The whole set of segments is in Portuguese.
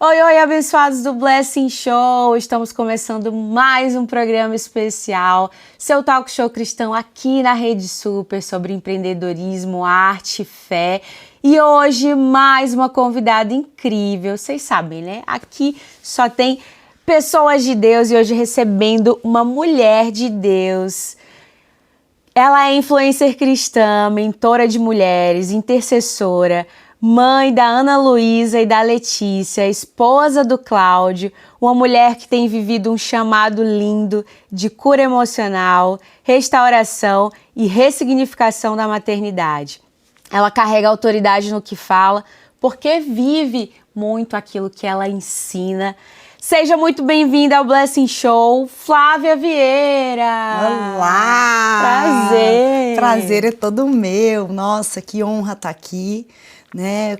Oi, oi, abençoados do Blessing Show! Estamos começando mais um programa especial, seu talk show cristão aqui na Rede Super sobre empreendedorismo, arte, fé. E hoje mais uma convidada incrível, vocês sabem, né? Aqui só tem pessoas de Deus e hoje recebendo uma mulher de Deus. Ela é influencer cristã, mentora de mulheres, intercessora, mãe da Ana Luísa e da Letícia, esposa do Cláudio, uma mulher que tem vivido um chamado lindo de cura emocional, restauração e ressignificação da maternidade. Ela carrega autoridade no que fala, porque vive muito aquilo que ela ensina. Seja muito bem-vinda ao Blessing Show, Flávia Vieira! Olá! Prazer! Prazer é todo meu. Nossa, que honra estar aqui, né?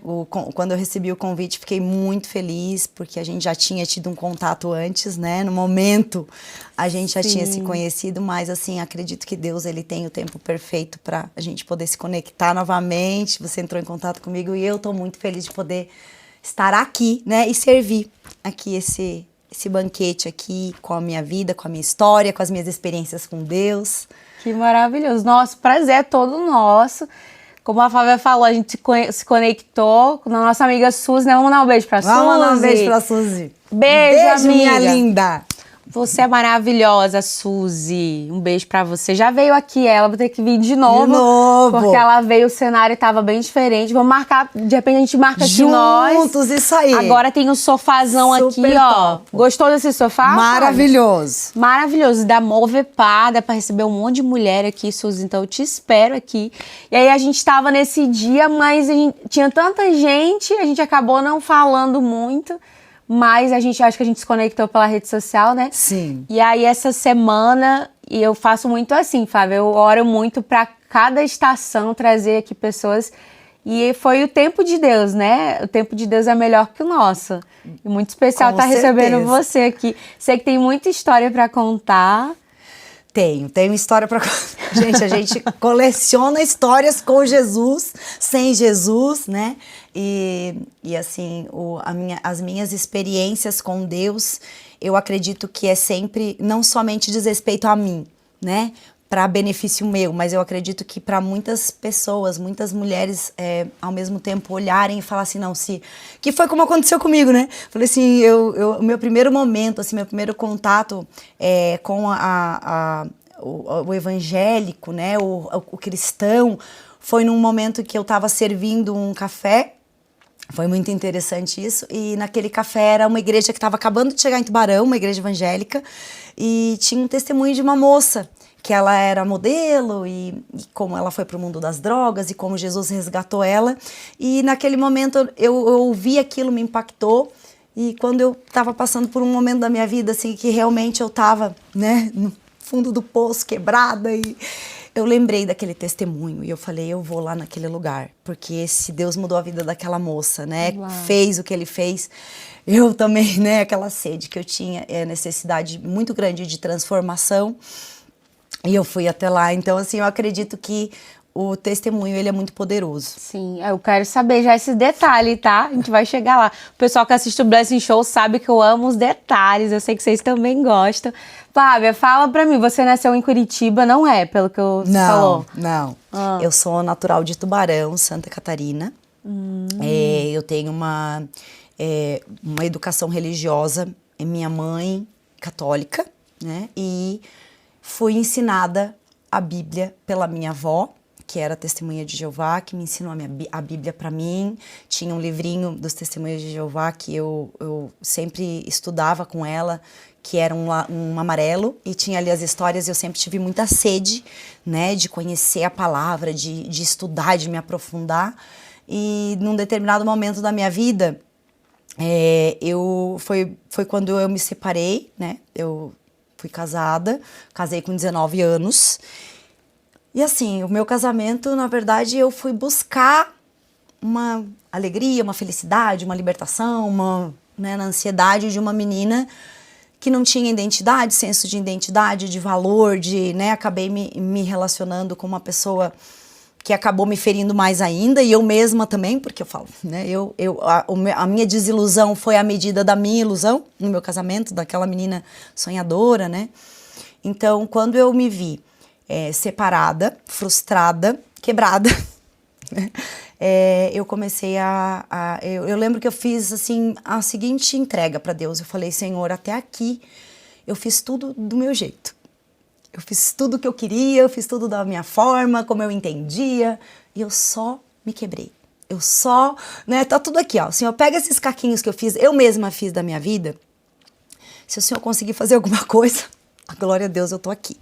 Quando eu recebi o convite, fiquei muito feliz, porque a gente já tinha tido um contato antes, né? No momento, a gente já tinha se conhecido, mas assim, acredito que Deus, ele tem o tempo perfeito para a gente poder se conectar novamente. Você entrou em contato comigo e eu estou muito feliz de poder estar aqui, né? E servir aqui esse banquete aqui com a minha vida, com a minha história, com as minhas experiências com Deus. Que maravilhoso. Nosso prazer é todo nosso. Como a Flávia falou, a gente se conectou com a nossa amiga Suzy, né? Vamos dar um beijo pra Suzy. Vamos dar um beijo pra Suzy. Beijo, amiga. Minha linda. Você é maravilhosa, Suzy. Um beijo pra você. Já veio aqui ela, vou ter que vir de novo. De novo. Porque ela veio, o cenário tava bem diferente. Vamos marcar, de repente a gente marca aqui nós. Juntos, isso aí. Agora tem um sofazão Super aqui, ó. top. Gostou desse sofá? Maravilhoso. Maravilhoso. Dá movepada pra receber um monte de mulher aqui, Suzy. Então eu te espero aqui. E aí a gente tava nesse dia, mas tinha tanta gente, a gente acabou não falando muito. Mas acho que a gente se conectou pela rede social, né? Sim. E aí essa semana, e eu faço muito assim, Flávia, eu oro muito para cada estação trazer aqui pessoas. E foi o tempo de Deus, né? O tempo de Deus é melhor que o nosso. E muito especial estar recebendo você aqui. Sei que tem muita história para contar. Tenho história para gente, a gente coleciona histórias com Jesus, sem Jesus, né? E assim, as minhas experiências com Deus, eu acredito que é sempre, não somente diz respeito a mim, né? Para benefício meu, mas eu acredito que para muitas pessoas, muitas mulheres, ao mesmo tempo olharem e falar assim, não, que foi como aconteceu comigo, né? Falei assim, o meu primeiro momento, assim, meu primeiro contato com o evangélico, né? O cristão, foi num momento que eu estava servindo um café. Foi muito interessante isso, e naquele café era uma igreja que estava acabando de chegar em Tubarão, uma igreja evangélica, e tinha um testemunho de uma moça, que ela era modelo, e como ela foi para o mundo das drogas, e como Jesus resgatou ela, e naquele momento eu ouvi aquilo, me impactou, e quando eu estava passando por um momento da minha vida, assim, que realmente eu estava, né, no fundo do poço, quebrada, e eu lembrei daquele testemunho e eu falei, eu vou lá naquele lugar, porque se Deus mudou a vida daquela moça, né, fez o que ele fez, eu também, né, aquela sede que eu tinha, necessidade muito grande de transformação, e eu fui até lá. Então, assim, eu acredito que o testemunho, ele é muito poderoso. Sim, eu quero saber já esse detalhe, tá? A gente vai chegar lá. O pessoal que assiste o Blessing Show sabe que eu amo os detalhes, eu sei que vocês também gostam. Flávia, fala pra mim, você nasceu em Curitiba, não é? Pelo que você falou. Não. Eu sou natural de Tubarão, Santa Catarina. Eu tenho uma educação religiosa, minha mãe católica, né? E fui ensinada a Bíblia pela minha avó, que era Testemunha de Jeová, que me ensinou a Bíblia para mim. Tinha um livrinho dos Testemunhas de Jeová que eu sempre estudava com ela, que era um amarelo, e tinha ali as histórias, e eu sempre tive muita sede, né, de conhecer a palavra, de estudar, de me aprofundar. E num determinado momento da minha vida, foi quando eu me separei, né, eu fui casei com 19 anos, e assim, o meu casamento, na verdade, eu fui buscar uma alegria, uma felicidade, uma libertação, né, na ansiedade de uma menina que não tinha identidade, senso de identidade, de valor, né, acabei me relacionando com uma pessoa que acabou me ferindo mais ainda, e eu mesma também, porque eu falo, né, a minha desilusão foi a medida da minha ilusão no meu casamento, daquela menina sonhadora, né? Então, quando eu me vi separada, frustrada, quebrada, né? Eu comecei eu lembro que eu fiz assim a seguinte entrega para Deus. Eu falei: Senhor, até aqui eu fiz tudo do meu jeito. Eu fiz tudo o que eu queria, eu fiz tudo da minha forma, como eu entendia, e eu só me quebrei. Eu só, né, tá tudo aqui, ó. O Senhor pega esses caquinhos que eu mesma fiz da minha vida. Se o Senhor conseguir fazer alguma coisa, a glória a Deus, eu tô aqui.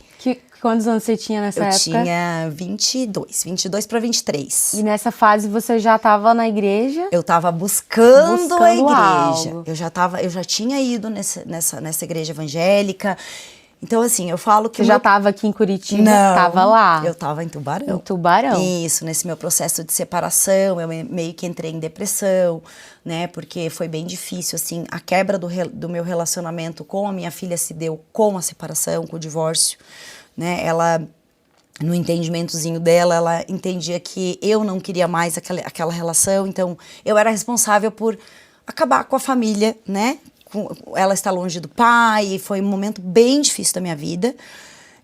Quantos anos você tinha nessa época? Eu tinha 22 para 23. E nessa fase você já estava na igreja? Eu estava buscando a igreja. Algo. Eu já tinha ido nessa igreja evangélica. Então, assim, eu falo que... Você já estava aqui em Curitiba? Não, estava lá? Eu estava em Tubarão. Em Tubarão. Isso, nesse meu processo de separação, eu meio que entrei em depressão, né? Porque foi bem difícil, assim, a quebra do meu relacionamento com a minha filha se deu com a separação, com o divórcio, né? Ela, no entendimentozinho dela, ela entendia que eu não queria mais aquela relação, então eu era responsável por acabar com a família, né? Ela está longe do pai, foi um momento bem difícil da minha vida,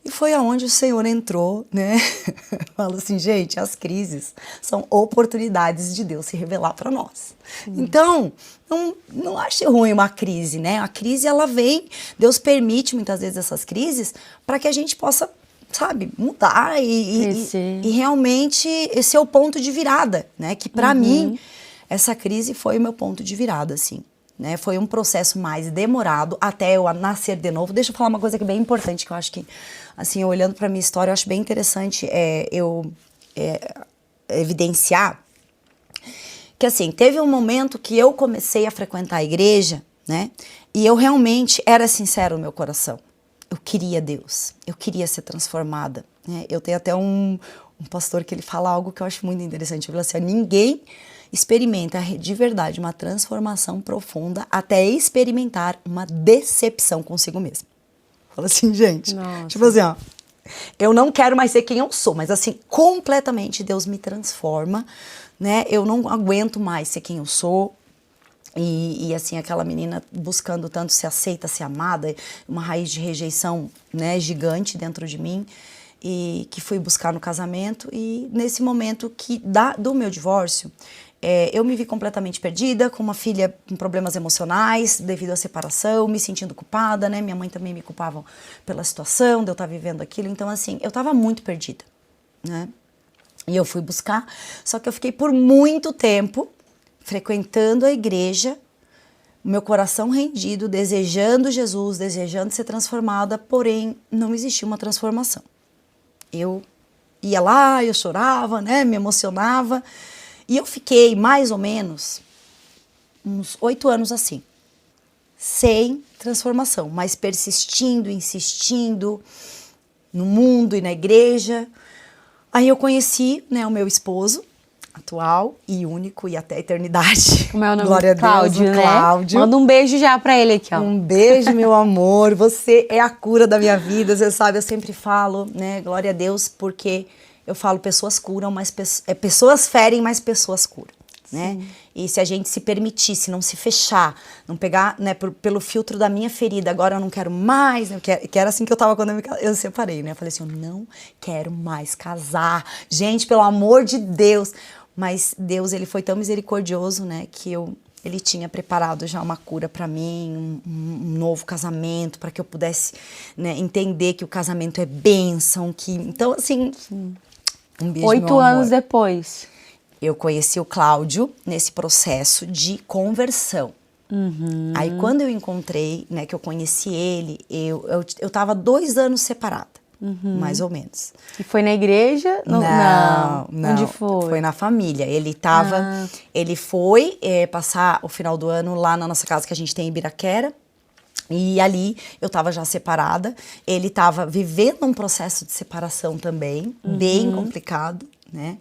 e foi aonde o Senhor entrou, né? Fala assim, gente, as crises são oportunidades de Deus se revelar para nós. Então, não ache ruim uma crise, né? A crise, ela vem, Deus permite muitas vezes essas crises para que a gente possa, sabe, mudar e realmente esse é o ponto de virada, né? Que para mim, essa crise foi o meu ponto de virada, assim. Né, foi um processo mais demorado até eu nascer de novo. Deixa eu falar uma coisa que é bem importante, que eu acho que, assim, olhando para minha história, eu acho bem interessante evidenciar que, assim, teve um momento que eu comecei a frequentar a igreja, né, e eu realmente era sincero no meu coração. Eu queria Deus, eu queria ser transformada, né? Eu tenho até um pastor que ele fala algo que eu acho muito interessante. Ele fala assim: ninguém experimenta de verdade uma transformação profunda até experimentar uma decepção consigo mesmo. Fala assim, gente, tipo assim, ó, eu não quero mais ser quem eu sou, mas assim, completamente Deus me transforma, né? Eu não aguento mais ser quem eu sou. E assim, aquela menina buscando tanto ser aceita, ser amada, uma raiz de rejeição, né, gigante dentro de mim, e que fui buscar no casamento. E nesse momento do meu divórcio, eu me vi completamente perdida, com uma filha com problemas emocionais devido à separação, me sentindo culpada, né? Minha mãe também me culpava pela situação de eu estar vivendo aquilo. Então, assim, eu estava muito perdida, né? E eu fui buscar, só que eu fiquei por muito tempo frequentando a igreja, meu coração rendido, desejando Jesus, desejando ser transformada, porém não existia uma transformação. Eu ia lá, eu chorava, né? Me emocionava. E eu fiquei mais ou menos uns 8 anos assim, sem transformação, mas persistindo, insistindo no mundo e na igreja. Aí eu conheci, né, o meu esposo atual e único e até a eternidade. Como é o nome? Glória a Deus, Cláudio, né? Cláudio. Manda um beijo já pra ele aqui, ó. Um beijo, meu amor. Você é a cura da minha vida. Você sabe, eu sempre falo, né? Glória a Deus, porque eu falo, pessoas curam, mas pessoas ferem, mas pessoas curam, né? E se a gente se permitisse, não se fechar, não pegar, né, pelo filtro da minha ferida, agora eu não quero mais, né? Que era assim que eu tava quando eu separei, né? Eu falei assim, eu não quero mais casar. Gente, pelo amor de Deus. Mas Deus, ele foi tão misericordioso, né, que ele tinha preparado já uma cura para mim, um novo casamento, para que eu pudesse, né, entender que o casamento é bênção, então, assim, um beijo, 8 anos depois. Eu conheci o Cláudio nesse processo de conversão. Aí, quando eu encontrei, né, que eu conheci ele, eu tava 2 anos separada. Mais ou menos. E foi na igreja? Não. Onde foi? Foi na família. Ele foi passar o final do ano lá na nossa casa que a gente tem em Ibiraquera. E ali eu tava já separada. Ele tava vivendo um processo de separação também, bem complicado, né?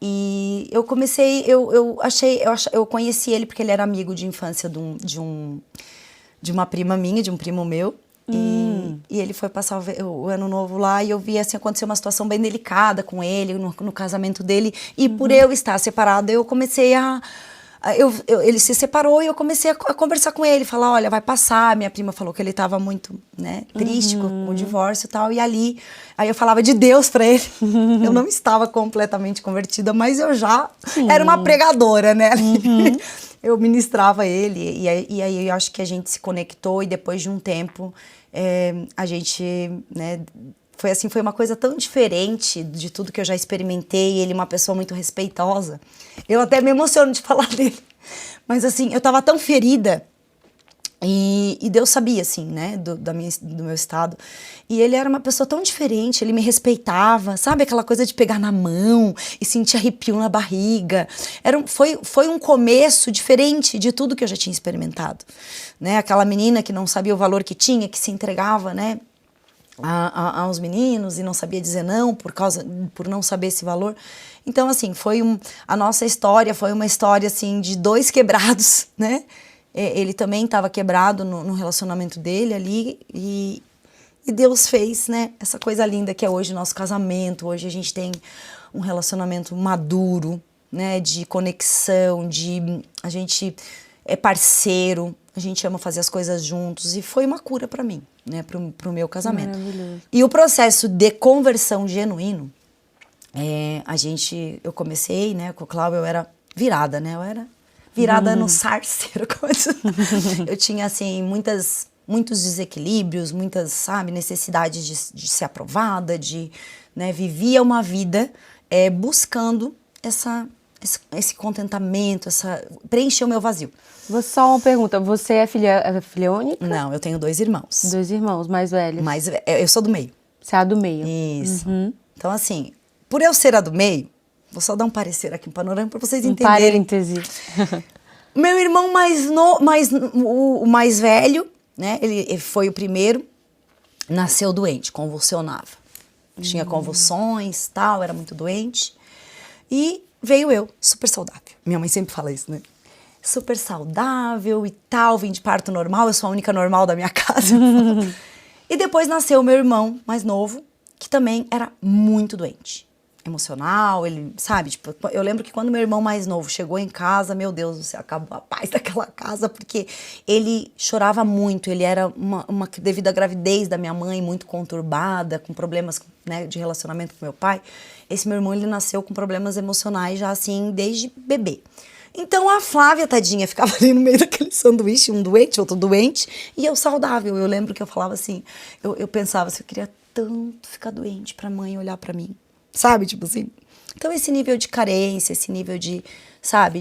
E eu comecei, eu conheci ele porque ele era amigo de infância de uma prima minha, de um primo meu. E ele foi passar o ano novo lá e eu vi, assim, acontecer uma situação bem delicada com ele, no casamento dele. E por eu estar separada, eu comecei ele se separou e eu comecei a conversar com ele, falar, olha, vai passar. Minha prima falou que ele estava muito, né, triste com o divórcio e tal. E aí eu falava de Deus para ele. Eu não estava completamente convertida, mas eu já era uma pregadora, né? Eu ministrava ele e aí eu acho que a gente se conectou e depois de um tempo a gente, né, foi uma coisa tão diferente de tudo que eu já experimentei. Ele é uma pessoa muito respeitosa. Eu até me emociono de falar dele. Mas assim, eu tava tão ferida. E Deus sabia, assim, né, do meu estado. E ele era uma pessoa tão diferente, ele me respeitava, sabe? Aquela coisa de pegar na mão e sentir arrepio na barriga. Foi um começo diferente de tudo que eu já tinha experimentado. Né? Aquela menina que não sabia o valor que tinha, que se entregava, né, aos meninos e não sabia dizer não por não saber esse valor. Então, assim, a nossa história foi uma história, assim, de dois quebrados, né? Ele também estava quebrado no relacionamento dele ali e Deus fez, né, essa coisa linda que é hoje o nosso casamento. Hoje a gente tem um relacionamento maduro, né, de conexão, a gente é parceiro, a gente ama fazer as coisas juntos e foi uma cura para mim, né, pro meu casamento. Maravilhoso. E o processo de conversão genuíno, eu comecei, né, com o Cláudio, eu era virada, né, no sarceiro. Eu tinha, assim, muitos desequilíbrios, muitas, sabe, necessidades de ser aprovada, né, vivia uma vida buscando esse contentamento, preencher o meu vazio. Só uma pergunta, você é filha única? Não, eu tenho 2 irmãos. 2 irmãos mais velhos? Eu sou do meio. Você é a do meio. Isso. Então, assim, por eu ser a do meio, vou só dar um parecer aqui, um panorama para vocês entenderem. Parêntese. Meu irmão o mais velho, né, ele foi o primeiro, nasceu doente, convulsionava. Tinha convulsões, tal, era muito doente. E veio eu, super saudável. Minha mãe sempre fala isso, né? Super saudável e tal, vim de parto normal, eu sou a única normal da minha casa. E depois nasceu o meu irmão mais novo, que também era muito doente. Emocional, ele, sabe, tipo, eu lembro que quando meu irmão mais novo chegou em casa, meu Deus do céu, acabou a paz daquela casa, porque ele chorava muito, ele era devido à gravidez da minha mãe, muito conturbada, com problemas, né, de relacionamento com meu pai. Esse meu irmão, ele nasceu com problemas emocionais já assim, desde bebê. Então a Flávia, tadinha, ficava ali no meio daquele sanduíche, um doente, outro doente, e eu saudável. Eu lembro que eu falava assim, eu pensava assim, eu queria tanto ficar doente pra mãe olhar pra mim. Sabe, tipo assim? Então esse nível de carência, esse nível de, sabe,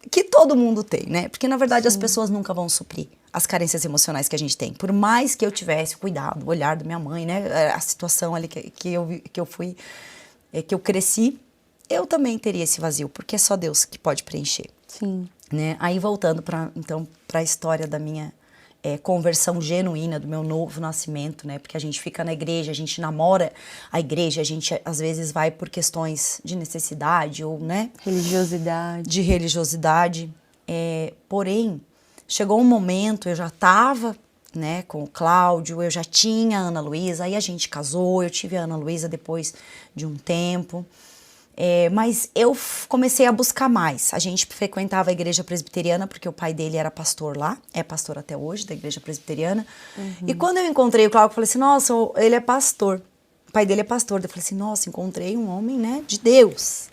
que todo mundo tem, né? Porque na verdade as pessoas nunca vão suprir as carências emocionais que a gente tem. Por mais que eu tivesse o cuidado, o olhar da minha mãe, né? A situação ali que eu cresci, eu também teria esse vazio, porque é só Deus que pode preencher. Sim. Né? Aí voltando para a história da minha conversão genuína, do meu novo nascimento, né? Porque a gente fica na igreja, a gente namora a igreja, a gente às vezes vai por questões de necessidade ou, né? Religiosidade. De religiosidade. Porém, chegou um momento, eu já estava, né, com o Cláudio, eu já tinha a Ana Luísa, aí a gente casou, eu tive a Ana Luísa depois de um tempo. Mas eu comecei a buscar mais. A gente frequentava a igreja presbiteriana, porque o pai dele era pastor lá, é pastor até hoje, da igreja presbiteriana. E quando eu encontrei o Cláudio, eu falei assim, nossa, ele é pastor. O pai dele é pastor. Eu falei assim, nossa, encontrei um homem, né, de Deus.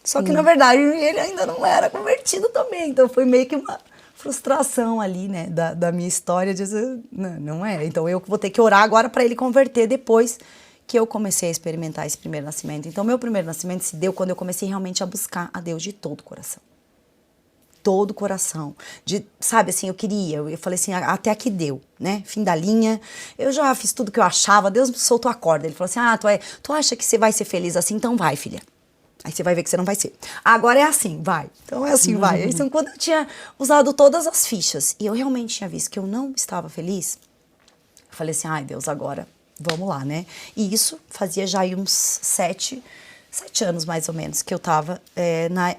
Só que, na verdade, ele ainda não era convertido também. Então, foi meio que uma frustração ali, né, da minha história. De dizer, não é. Então, eu vou ter que orar agora para ele converter depois que eu comecei a experimentar esse primeiro nascimento. Então, meu primeiro nascimento se deu quando eu comecei realmente a buscar a Deus de todo o coração. Todo o coração. Sabe, assim, eu falei assim, até aqui deu, né? Fim da linha. Eu já fiz tudo que eu achava, Deus me soltou a corda. Ele falou assim, tu acha que você vai ser feliz assim? Então vai, filha. Aí você vai ver que você não vai ser. Agora é assim, vai. Então é assim, vai. Então, quando eu tinha usado todas as fichas e eu realmente tinha visto que eu não estava feliz, eu falei assim, ai Deus, agora vamos lá, né? E isso fazia já aí uns 7 anos, mais ou menos, que eu estava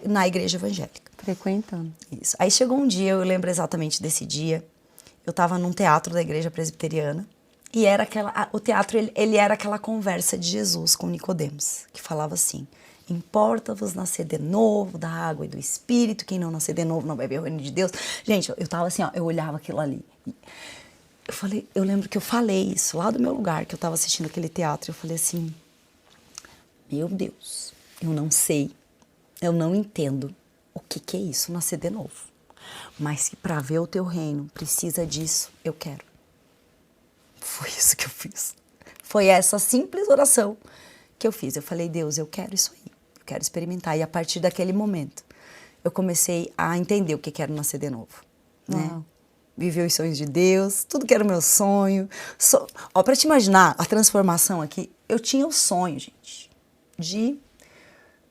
na igreja evangélica. Frequentando. Isso. Aí chegou um dia, eu lembro exatamente desse dia, eu estava num teatro da igreja presbiteriana e era o teatro ele era aquela conversa de Jesus com Nicodemos, que falava assim: importa-vos nascer de novo da água e do Espírito, quem não nascer de novo não vai ver o reino de Deus. Gente, eu tava assim, ó, eu olhava aquilo ali. Eu lembro que eu falei isso lá do meu lugar, que eu tava assistindo aquele teatro, eu falei assim: meu Deus, eu não sei, eu não entendo o que é isso, nascer de novo. Mas que para ver o teu reino precisa disso, eu quero. Foi isso que eu fiz. Foi essa simples oração que eu fiz. Eu falei: Deus, eu quero isso aí, eu quero experimentar. E a partir daquele momento, eu comecei a entender o que era nascer de novo, né? Viver os sonhos de Deus, tudo que era o meu sonho. Ó, pra te imaginar a transformação aqui, eu tinha o sonho, gente, de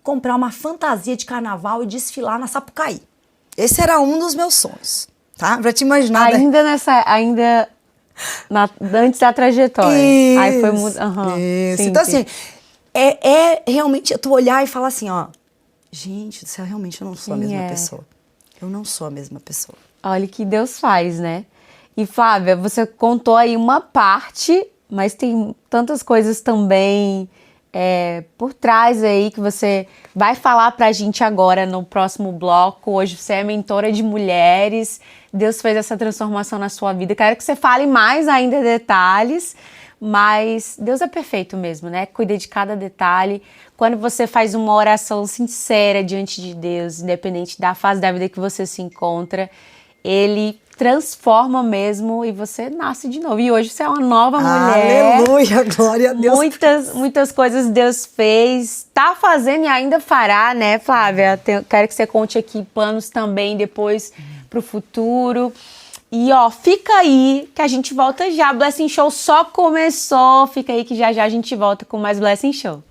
comprar uma fantasia de carnaval e desfilar na Sapucaí. Esse era um dos meus sonhos, tá? Pra te imaginar. Antes da trajetória. Isso, aí foi isso. Então, assim, é realmente tu olhar e falar assim, ó, gente do céu, realmente eu não sou a mesma pessoa. Eu não sou a mesma pessoa. Olha o que Deus faz, né? E Flávia, você contou aí uma parte, mas tem tantas coisas também por trás aí que você vai falar pra gente agora no próximo bloco. Hoje você é mentora de mulheres, Deus fez essa transformação na sua vida. Quero que você fale mais ainda detalhes, mas Deus é perfeito mesmo, né? Cuida de cada detalhe. Quando você faz uma oração sincera diante de Deus, independente da fase da vida que você se encontra, Ele transforma mesmo e você nasce de novo. E hoje você é uma nova mulher. Aleluia, glória a Deus. Muitas coisas Deus fez, tá fazendo e ainda fará, né, Flávia? Quero que você conte aqui planos também depois pro futuro. E ó, fica aí que a gente volta já. Blessing Show só começou. Fica aí que já a gente volta com mais Blessing Show.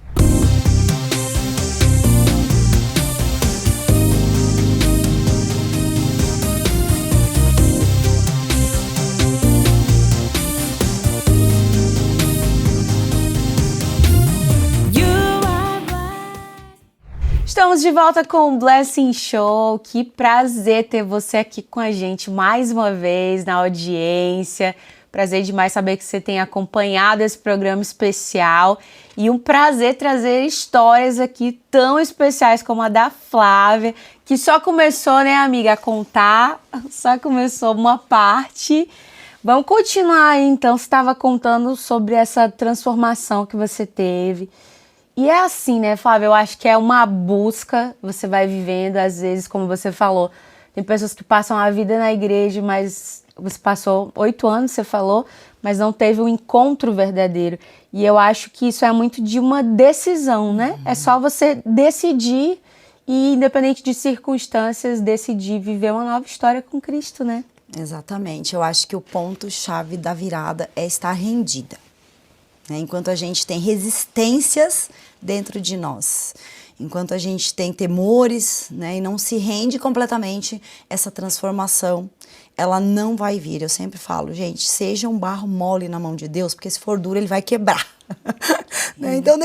Estamos de volta com o Blessing Show. Que prazer ter você aqui com a gente mais uma vez na audiência. Prazer demais saber que você tem acompanhado esse programa especial. E um prazer trazer histórias aqui tão especiais como a da Flávia, que só começou, né, amiga, a contar. Só começou uma parte. Vamos continuar aí, então. Você estava contando sobre essa transformação que você teve. E é assim, né, Flávia? Eu acho que é uma busca, você vai vivendo, às vezes, como você falou, tem pessoas que passam a vida na igreja, mas você passou 8 anos, você falou, mas não teve um encontro verdadeiro. E eu acho que isso é muito de uma decisão, né? É só você decidir e, independente de circunstâncias, decidir viver uma nova história com Cristo, né? Exatamente. Eu acho que o ponto-chave da virada é estar rendida. Enquanto a gente tem resistências dentro de nós, enquanto a gente tem temores, né, e não se rende completamente, essa transformação, ela não vai vir. Eu sempre falo, gente, seja um barro mole na mão de Deus, porque se for duro ele vai quebrar. Né? Então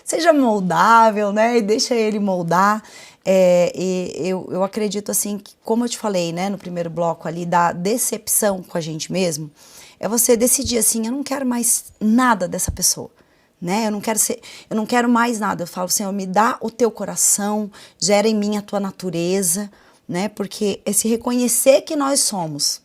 seja moldável, né, e deixa ele moldar. E eu acredito assim, que, como eu te falei, né, no primeiro bloco ali, da decepção com a gente mesmo, é você decidir assim, eu não quero mais nada dessa pessoa, né? Eu não quero mais nada. Eu falo, Senhor, me dá o teu coração, gera em mim a tua natureza, né? Porque esse reconhecer que nós somos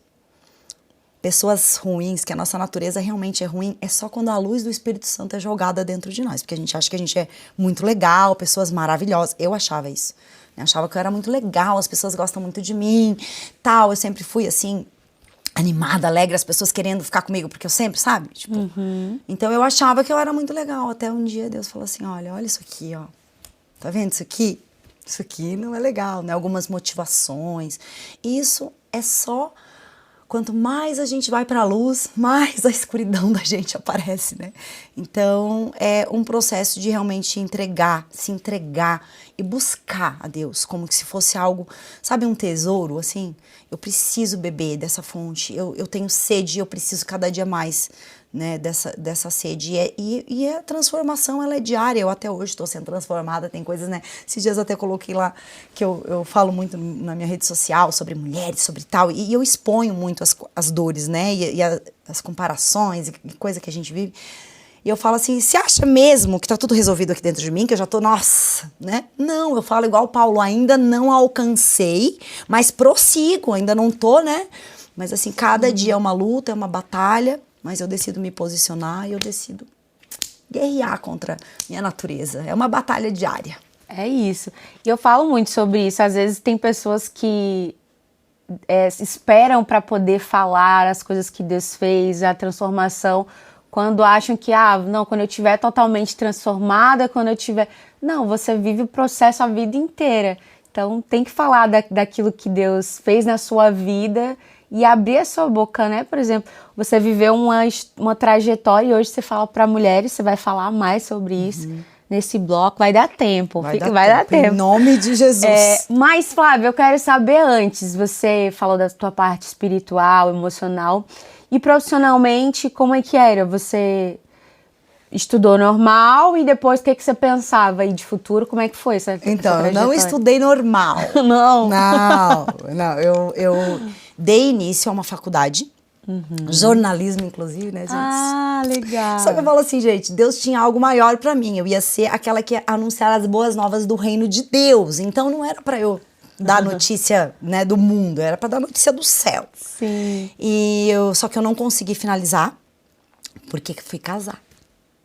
pessoas ruins, que a nossa natureza realmente é ruim, é só quando a luz do Espírito Santo é jogada dentro de nós, porque a gente acha que a gente é muito legal, pessoas maravilhosas. Eu achava isso, né? Eu achava que eu era muito legal, as pessoas gostam muito de mim, tal. Eu sempre fui assim, animada, alegre, as pessoas querendo ficar comigo, porque eu sempre, sabe? Tipo, então eu achava que eu era muito legal, até um dia Deus falou assim, olha isso aqui, ó, tá vendo isso aqui? Isso aqui não é legal, né? Algumas motivações, isso é só, quanto mais a gente vai pra luz, mais a escuridão da gente aparece, né? Então é um processo de realmente se entregar e buscar a Deus, como que se fosse algo, sabe, um tesouro, assim? Eu preciso beber dessa fonte, eu tenho sede, eu preciso cada dia mais, né, dessa sede. E a transformação, ela é diária. Eu até hoje estou sendo transformada, tem coisas, né? Esses dias até coloquei lá, que eu falo muito na minha rede social sobre mulheres, sobre tal, e eu exponho muito as dores, né, as comparações e coisa que a gente vive. E eu falo assim, você acha mesmo que tá tudo resolvido aqui dentro de mim, que eu já tô, nossa, né? Não, eu falo igual o Paulo, ainda não alcancei, mas prossigo, ainda não tô, né? Mas assim, cada dia é uma luta, é uma batalha, mas eu decido me posicionar e eu decido guerrear contra minha natureza. É uma batalha diária. É isso. E eu falo muito sobre isso. Às vezes tem pessoas que esperam para poder falar as coisas que Deus fez, a transformação, quando acham que, não, quando eu estiver totalmente transformada, quando eu tiver... Não, você vive o processo a vida inteira. Então tem que falar daquilo que Deus fez na sua vida e abrir a sua boca, né? Por exemplo, você viveu uma trajetória e hoje você fala para mulheres, você vai falar mais sobre isso nesse bloco. Vai dar tempo, vai dar tempo. Em nome de Jesus. Mas, Flávia, eu quero saber antes, você falou da tua parte espiritual, emocional, e profissionalmente, como é que era? Você estudou normal e depois o que você pensava aí de futuro? Como é que foi essa Então, essa eu não estudei normal. Não. Não, eu dei início a uma faculdade, jornalismo inclusive, né, gente? Ah, legal. Só que eu falo assim, gente, Deus tinha algo maior pra mim, eu ia ser aquela que ia anunciar as boas novas do reino de Deus, então não era pra eu dar notícia, né, do mundo, era pra dar notícia do céu. Sim. Só que eu não consegui finalizar, porque fui casar,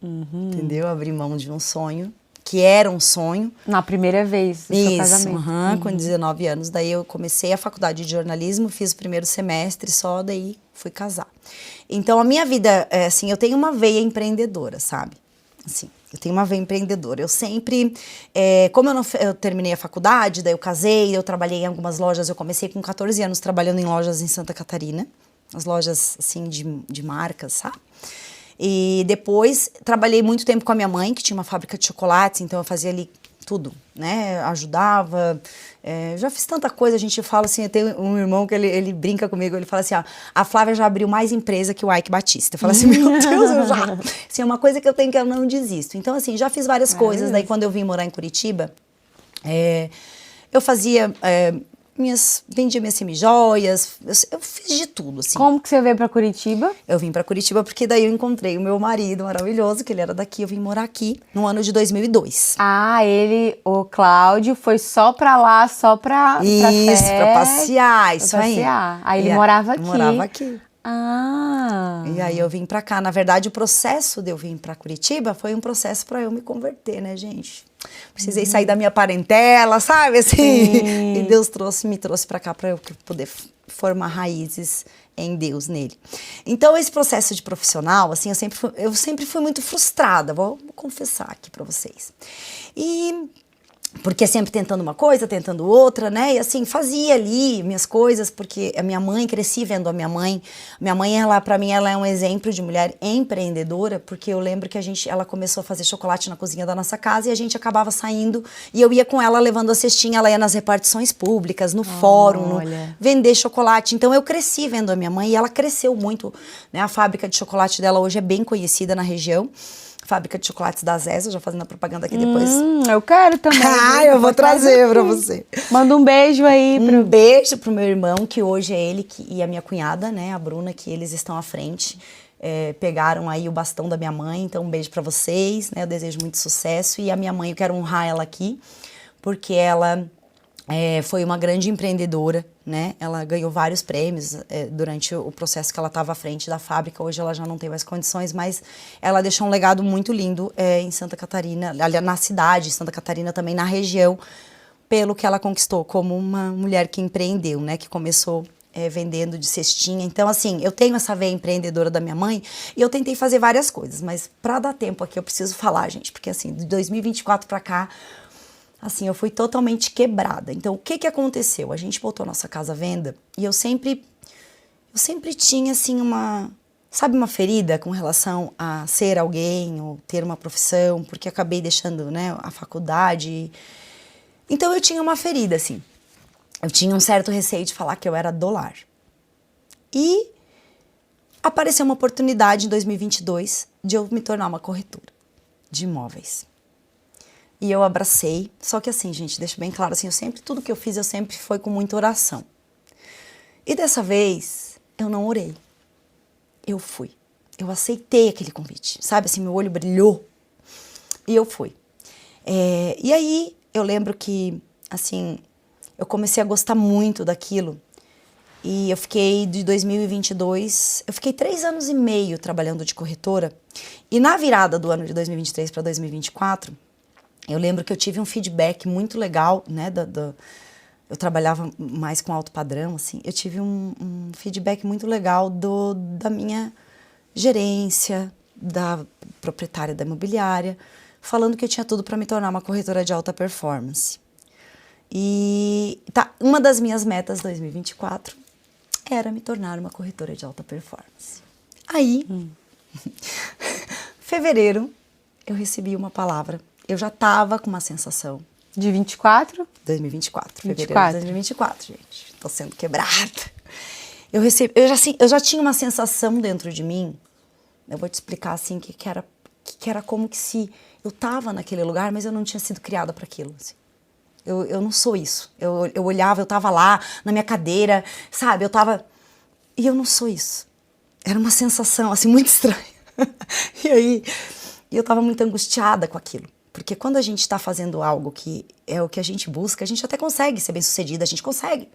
entendeu? Abri mão de um sonho, que era um sonho. Na primeira vez do seu casamento. Com 19 anos. Daí eu comecei a faculdade de jornalismo, fiz o primeiro semestre só, daí fui casar. Então a minha vida, assim, eu tenho uma veia empreendedora, sabe? Assim, eu tenho uma veia empreendedora. Eu sempre, como eu terminei a faculdade, daí eu casei, eu trabalhei em algumas lojas, eu comecei com 14 anos trabalhando em lojas em Santa Catarina, as lojas, assim, de marcas, sabe? E depois trabalhei muito tempo com a minha mãe, que tinha uma fábrica de chocolates, então eu fazia ali tudo, né? Ajudava, já fiz tanta coisa, a gente fala assim, eu tenho um irmão que ele brinca comigo, ele fala assim, a Flávia já abriu mais empresa que o Ike Batista. Eu falo assim, meu Deus, eu já... Assim, é uma coisa que eu tenho que eu não desisto. Então, assim, já fiz várias coisas. Daí, quando eu vim morar em Curitiba, eu fazia... vendia minhas semijoias, eu fiz de tudo, assim. Como que você veio pra Curitiba? Eu vim pra Curitiba porque daí eu encontrei o meu marido maravilhoso, que ele era daqui, eu vim morar aqui no ano de 2002. O Cláudio, foi só pra lá, só pra Isso, festa, pra passear, isso pra aí. passear. Aí ele morava aqui. Morava aqui. Ah. E aí eu vim pra cá. Na verdade, o processo de eu vir pra Curitiba foi um processo pra eu me converter, né, gente? Precisei sair da minha parentela, sabe, assim? E Deus me trouxe pra cá pra eu poder formar raízes em Deus, nele. Então, esse processo de profissional, assim, eu sempre fui muito frustrada, vou confessar aqui pra vocês. Porque sempre tentando uma coisa, tentando outra, né? E assim, fazia ali minhas coisas, porque a minha mãe, cresci vendo a minha mãe. Minha mãe, pra mim, ela é um exemplo de mulher empreendedora, porque eu lembro que ela começou a fazer chocolate na cozinha da nossa casa e a gente acabava saindo e eu ia com ela levando a cestinha, ela ia nas repartições públicas, no fórum, vender chocolate. Então eu cresci vendo a minha mãe e ela cresceu muito, né? A fábrica de chocolate dela hoje é bem conhecida na região. Fábrica de chocolates da Zesa, já fazendo a propaganda aqui depois. Eu quero também. Eu vou trazer pra você. Manda um beijo aí. Um beijo pro meu irmão, que hoje é ele e a minha cunhada, né, a Bruna, que eles estão à frente. Pegaram aí o bastão da minha mãe, então um beijo pra vocês, né, eu desejo muito sucesso. E a minha mãe, eu quero honrar ela aqui, porque ela... foi uma grande empreendedora, né? Ela ganhou vários prêmios durante o processo que ela estava à frente da fábrica. Hoje ela já não tem mais condições, mas ela deixou um legado muito lindo em Santa Catarina, ali na cidade, Santa Catarina também, na região, pelo que ela conquistou como uma mulher que empreendeu, né? Que começou vendendo de cestinha. Então, assim, eu tenho essa veia empreendedora da minha mãe e eu tentei fazer várias coisas, mas para dar tempo aqui eu preciso falar, gente, porque assim, de 2024 para cá, assim, eu fui totalmente quebrada. Então, o que aconteceu? A gente botou a nossa casa à venda e eu sempre tinha, assim, uma ferida com relação a ser alguém ou ter uma profissão, porque acabei deixando, né, a faculdade. Então, eu tinha uma ferida, assim. Eu tinha um certo receio de falar que eu era do lar. E apareceu uma oportunidade em 2022 de eu me tornar uma corretora de imóveis. E eu abracei, só que assim, gente, deixa bem claro, assim, tudo que eu fiz, eu sempre foi com muita oração. E dessa vez, eu não orei. Eu fui. Eu aceitei aquele convite, sabe? Assim, meu olho brilhou e eu fui. E aí, eu lembro que, assim, eu comecei a gostar muito daquilo. E eu fiquei de 2022, eu fiquei 3 anos e meio trabalhando de corretora. E na virada do ano de 2023 para 2024, eu lembro que eu tive um feedback muito legal, né? Eu trabalhava mais com alto padrão, assim. Eu tive um feedback muito legal da minha gerência, da proprietária da imobiliária, falando que eu tinha tudo para me tornar uma corretora de alta performance. E uma das minhas metas 2024 era me tornar uma corretora de alta performance. Aí, fevereiro, eu recebi uma palavra. Eu já estava com uma sensação. De 24? 2024, fevereiro de 2024, gente. Tô sendo quebrada. Eu já tinha uma sensação dentro de mim. Eu vou te explicar assim que era como que se eu tava naquele lugar, mas eu não tinha sido criada para aquilo, assim. Eu não sou isso. Eu olhava, eu tava lá na minha cadeira, sabe? E eu não sou isso. Era uma sensação, assim, muito estranha. E aí, eu tava muito angustiada com aquilo. Porque quando a gente tá fazendo algo que é o que a gente busca, a gente até consegue ser bem-sucedida, a gente consegue.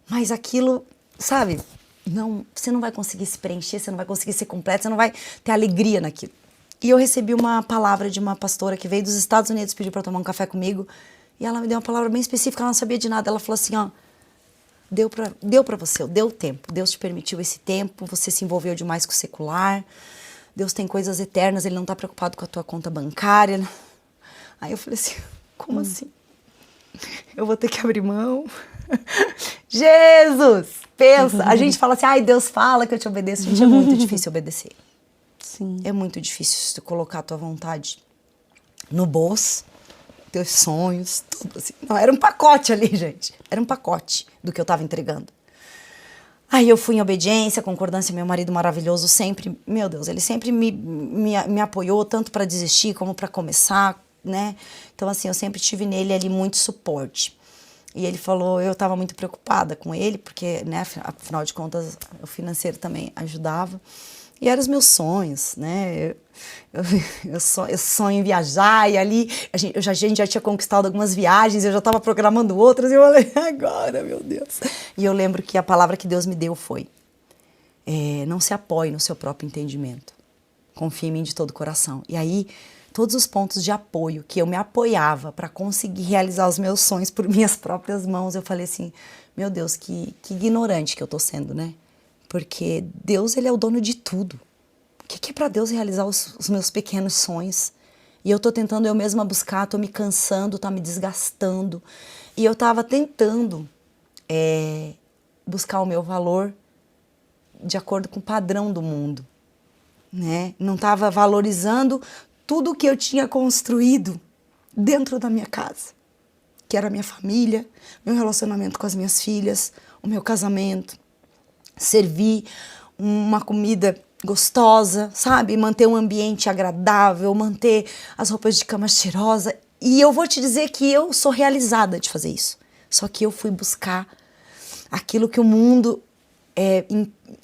Mas aquilo, sabe? Você não vai conseguir se preencher, você não vai conseguir ser completa, você não vai ter alegria naquilo. E eu recebi uma palavra de uma pastora que veio dos Estados Unidos, pediu pra tomar um café comigo. E ela me deu uma palavra bem específica, ela não sabia de nada. Ela falou assim, ó, deu pra você, deu tempo. Deus te permitiu esse tempo, você se envolveu demais com o secular. Deus tem coisas eternas, Ele não tá preocupado com a tua conta bancária. Aí eu falei assim, como assim? Eu vou ter que abrir mão? Jesus! Pensa! A gente fala assim, ai, Deus fala que eu te obedeço. Gente, é muito difícil obedecer. Sim. É muito difícil você colocar a tua vontade no bolso, teus sonhos, tudo assim. Não, era um pacote ali, gente. Era um pacote do que eu tava entregando. Aí eu fui em obediência, concordância, meu marido maravilhoso sempre, meu Deus, ele sempre me apoiou, tanto para desistir como para começar, né? Então, assim, eu sempre tive nele ali muito suporte. E ele falou, eu estava muito preocupada com ele, porque, né, afinal de contas, o financeiro também ajudava. E eram os meus sonhos, né? Eu sonho em viajar, e ali a gente já tinha conquistado algumas viagens, eu já estava programando outras, e eu falei, agora, meu Deus. E eu lembro que a palavra que Deus me deu foi, não se apoie no seu próprio entendimento, confie em mim de todo o coração. E aí, todos os pontos de apoio que eu me apoiava para conseguir realizar os meus sonhos por minhas próprias mãos, eu falei assim, meu Deus, que ignorante que eu tô sendo, né? Porque Deus, Ele é o dono de tudo. O que é para Deus realizar os meus pequenos sonhos? E eu tô tentando eu mesma buscar, tô me cansando, tá me desgastando. E eu tava tentando buscar o meu valor de acordo com o padrão do mundo, né? Não tava valorizando tudo que eu tinha construído dentro da minha casa, que era a minha família, meu relacionamento com as minhas filhas, o meu casamento, servir uma comida gostosa, sabe? Manter um ambiente agradável, manter as roupas de cama cheirosas. E eu vou te dizer que eu sou realizada de fazer isso. Só que eu fui buscar aquilo que o mundo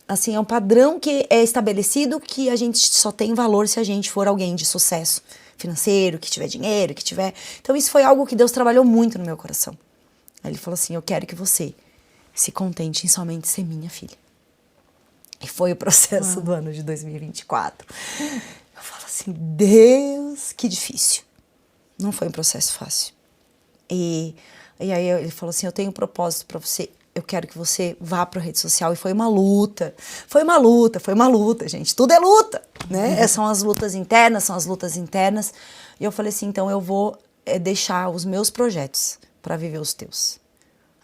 assim, é um padrão que é estabelecido, que a gente só tem valor se a gente for alguém de sucesso financeiro, que tiver dinheiro, que tiver... Então isso foi algo que Deus trabalhou muito no meu coração. Aí Ele falou assim, eu quero que você se contente em somente ser minha filha. E foi o processo do ano de 2024. Eu falo assim, Deus, que difícil. Não foi um processo fácil. E aí Ele falou assim, eu tenho um propósito para você. Eu quero que você vá para a rede social. E foi uma luta. Foi uma luta, gente. Tudo é luta, né? São as lutas internas, E eu falei assim, então eu vou deixar os meus projetos para viver os teus.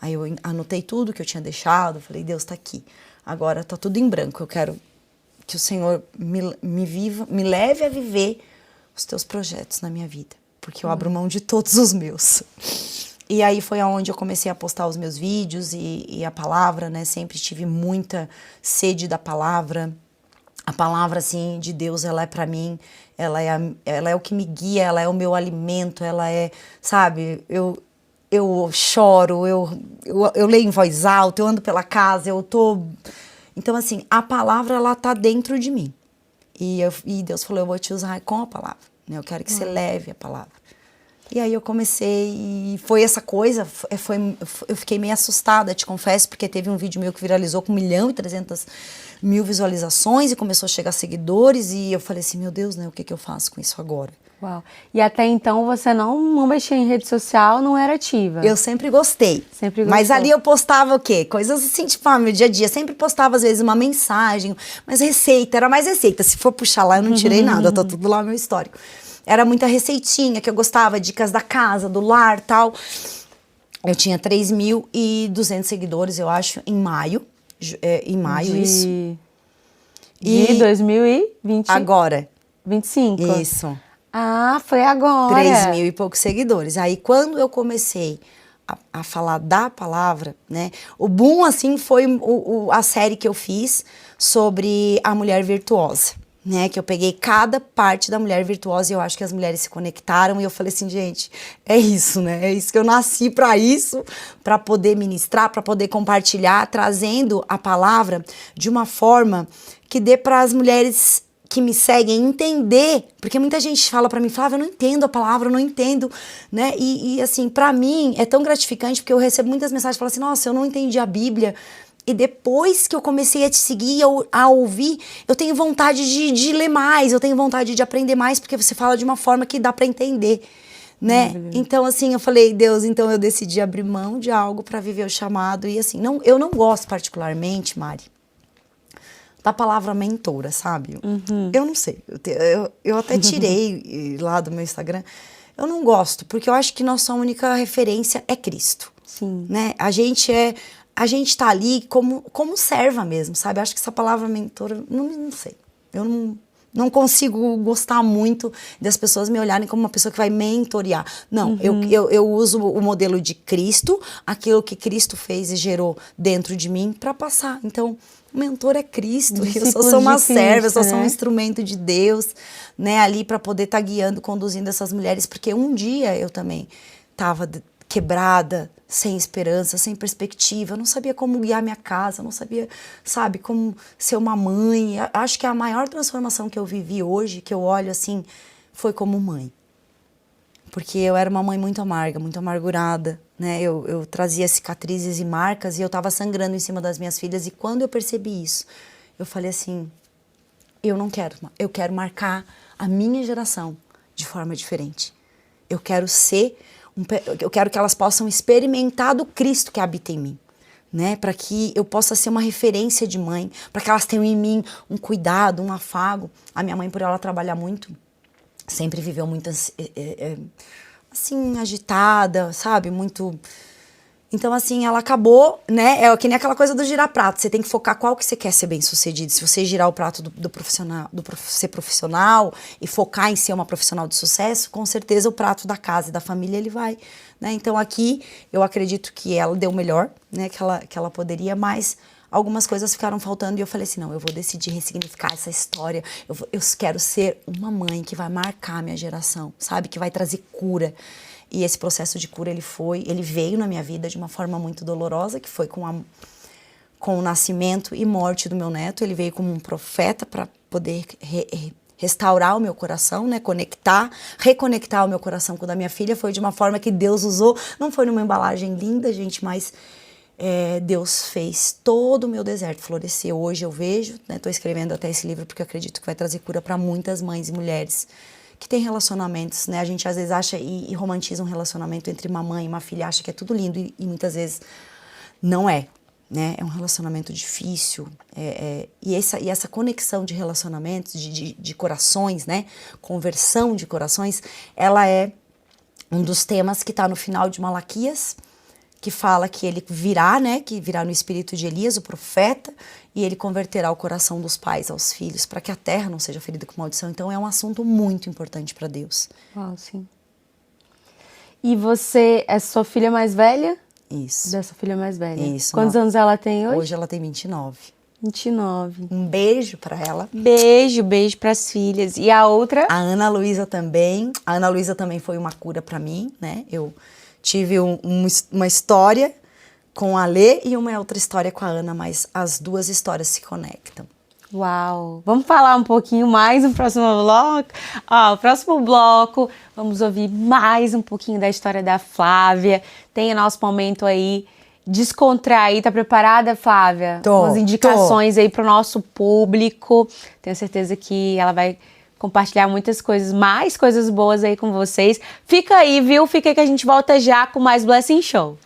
Aí eu anotei tudo que eu tinha deixado. Falei, Deus, tá aqui. Agora tá tudo em branco. Eu quero que o Senhor me leve a viver os teus projetos na minha vida. Porque eu abro mão de todos os meus. E aí foi aonde eu comecei a postar os meus vídeos e a palavra, né? Sempre tive muita sede da palavra. A palavra, assim, de Deus, ela é pra mim, ela é o que me guia, ela é o meu alimento, ela é, sabe, eu choro, eu leio em voz alta, eu ando pela casa, eu tô... Então, assim, a palavra, ela tá dentro de mim. E Deus falou, eu vou te usar com a palavra, né? Eu quero que você leve a palavra. E aí eu comecei e foi essa coisa, eu fiquei meio assustada, te confesso, porque teve um vídeo meu que viralizou com 1.300.000 visualizações e começou a chegar seguidores e eu falei assim, meu Deus, né, o que eu faço com isso agora? Uau. E até então você não mexia em rede social, não era ativa? Eu sempre gostei. Sempre gostou. Mas ali eu postava o quê? Coisas assim, tipo, meu dia a dia. Sempre postava, às vezes, uma mensagem, mas receita, era mais receita. Se for puxar lá, eu não tirei nada, tá tudo lá no meu histórico. Era muita receitinha que eu gostava, dicas da casa, do lar, tal. Eu tinha 3.200 seguidores, eu acho, em maio. Em maio, isso. De 2020? Agora. 25? Isso. Ah, foi agora. 3.000 e poucos seguidores. Aí, quando eu comecei a falar da palavra, né? O boom, assim, foi a série que eu fiz sobre a mulher virtuosa, né? Que eu peguei cada parte da mulher virtuosa e eu acho que as mulheres se conectaram e eu falei assim, gente, é isso, né? É isso que eu nasci para isso, para poder ministrar, para poder compartilhar, trazendo a palavra de uma forma que dê para as mulheres que me seguem entender, porque muita gente fala pra mim, Flávia, eu não entendo a palavra, eu não entendo, né, e assim, pra mim é tão gratificante, porque eu recebo muitas mensagens, falam assim, nossa, eu não entendi a Bíblia, e depois que eu comecei a te seguir, a ouvir, eu tenho vontade de ler mais, eu tenho vontade de aprender mais, porque você fala de uma forma que dá pra entender, né, então assim, eu falei, Deus, então eu decidi abrir mão de algo pra viver o chamado, e assim, eu não gosto particularmente, Mari, da palavra mentora, sabe? Eu não sei, eu até tirei lá do meu Instagram, eu não gosto, porque eu acho que nossa única referência é Cristo. Sim. Né? A gente tá ali como serva mesmo, sabe? Eu acho que essa palavra mentora, não sei, eu não consigo gostar muito das pessoas me olharem como uma pessoa que vai mentorear. Não, eu uso o modelo de Cristo, aquilo que Cristo fez e gerou dentro de mim para passar. Então, o mentor é Cristo, eu só sou uma serva, eu só sou um instrumento de Deus, né, ali para poder estar guiando, conduzindo essas mulheres, porque um dia eu também estava quebrada, sem esperança, sem perspectiva, eu não sabia como guiar minha casa, eu não sabia, sabe, como ser uma mãe. Acho que a maior transformação que eu vivi hoje, que eu olho assim, foi como mãe. Porque eu era uma mãe muito amarga, muito amargurada, né? Eu trazia cicatrizes e marcas e eu estava sangrando em cima das minhas filhas. E quando eu percebi isso, eu falei assim, eu quero marcar a minha geração de forma diferente. Eu quero que elas possam experimentar do Cristo que habita em mim, né? Para que eu possa ser uma referência de mãe, para que elas tenham em mim um cuidado, um afago. A minha mãe, por ela trabalhar muito, sempre viveu muito assim, agitada, sabe? Muito... Então, assim, ela acabou, né? É que nem aquela coisa do girar prato. Você tem que focar qual que você quer ser bem sucedido. Se você girar o prato do profissional, ser profissional e focar em ser uma profissional de sucesso, com certeza o prato da casa e da família ele vai, né? Então, aqui, eu acredito que ela deu o melhor, né? Que ela poderia, mas algumas coisas ficaram faltando e eu falei assim, não, eu vou decidir ressignificar essa história. Eu quero ser uma mãe que vai marcar a minha geração, sabe? Que vai trazer cura. E esse processo de cura, ele veio na minha vida de uma forma muito dolorosa, que foi com o nascimento e morte do meu neto. Ele veio como um profeta para poder restaurar o meu coração, né? Reconectar o meu coração com o da minha filha. Foi de uma forma que Deus usou, não foi numa embalagem linda, gente, mas Deus fez todo o meu deserto florescer. Hoje eu vejo, né? Tô escrevendo até esse livro porque eu acredito que vai trazer cura para muitas mães e mulheres que tem relacionamentos, né? A gente às vezes acha e romantiza um relacionamento entre uma mãe e uma filha, acha que é tudo lindo e muitas vezes não é, né? É um relacionamento difícil. E essa conexão de relacionamentos, de corações, né? Conversão de corações, ela é um dos temas que está no final de Malaquias, que fala que ele virá, né, que virá no espírito de Elias, o profeta, e ele converterá o coração dos pais aos filhos, para que a terra não seja ferida com maldição. Então é um assunto muito importante para Deus. Uau, sim. E você é sua filha mais velha? Isso. Dessa filha mais velha. Isso. Quantos anos ela tem hoje? Hoje ela tem 29. 29. Um beijo para ela. Beijo para as filhas. E a outra? A Ana Luísa também. A Ana Luísa também foi uma cura para mim, né? Eu tive uma história com a Lê e uma outra história com a Ana, mas as duas histórias se conectam. Uau! Vamos falar um pouquinho mais no próximo bloco? Ó, o próximo bloco, vamos ouvir mais um pouquinho da história da Flávia. Tem o nosso momento aí descontrair. Tá preparada, Flávia? Umas indicações aí pro nosso público. Tenho certeza que ela vai compartilhar muitas coisas, mais coisas boas aí com vocês. Fica aí, viu? Fica aí que a gente volta já com mais Blessing Show.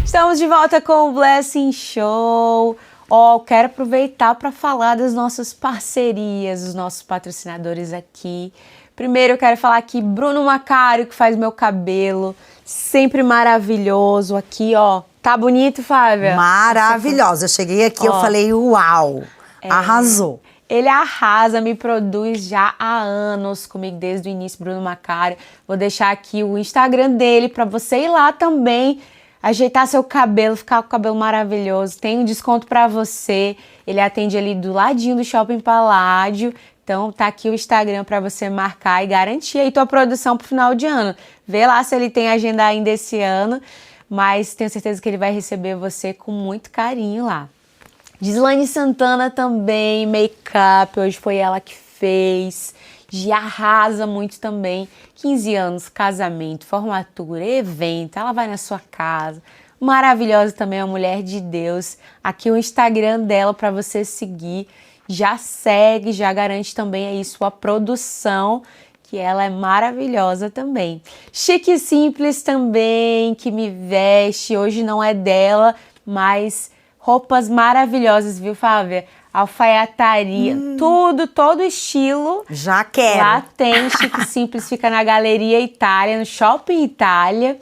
Estamos de volta com o Blessing Show. Quero aproveitar para falar das nossas parcerias, dos nossos patrocinadores aqui. Primeiro eu quero falar aqui Bruno Macário, que faz meu cabelo, sempre maravilhoso aqui, ó. Tá bonito, Flávia? Maravilhosa. Eu cheguei aqui, eu falei, uau, arrasou. Ele arrasa, me produz já há anos comigo, desde o início, Bruno Macário. Vou deixar aqui o Instagram dele para você ir lá também, ajeitar seu cabelo, ficar com o cabelo maravilhoso. Tem um desconto para você. Ele atende ali do ladinho do Shopping Paládio. Então tá aqui o Instagram para você marcar e garantir aí tua produção pro final de ano. Vê lá se ele tem agenda ainda esse ano, mas tenho certeza que ele vai receber você com muito carinho lá. Gislaine Santana também, make-up, hoje foi ela que fez. Já arrasa muito também. 15 anos, casamento, formatura, evento, ela vai na sua casa. Maravilhosa também, uma mulher de Deus. Aqui o Instagram dela para você seguir. Já segue, já garante também aí sua produção, que ela é maravilhosa também. Chique e Simples também, que me veste. Hoje não é dela, mas roupas maravilhosas, viu, Flávia? Alfaiataria, tudo, todo estilo. Já quero. Lá tem Chique Simples, fica na Galeria Itália, no Shopping Itália.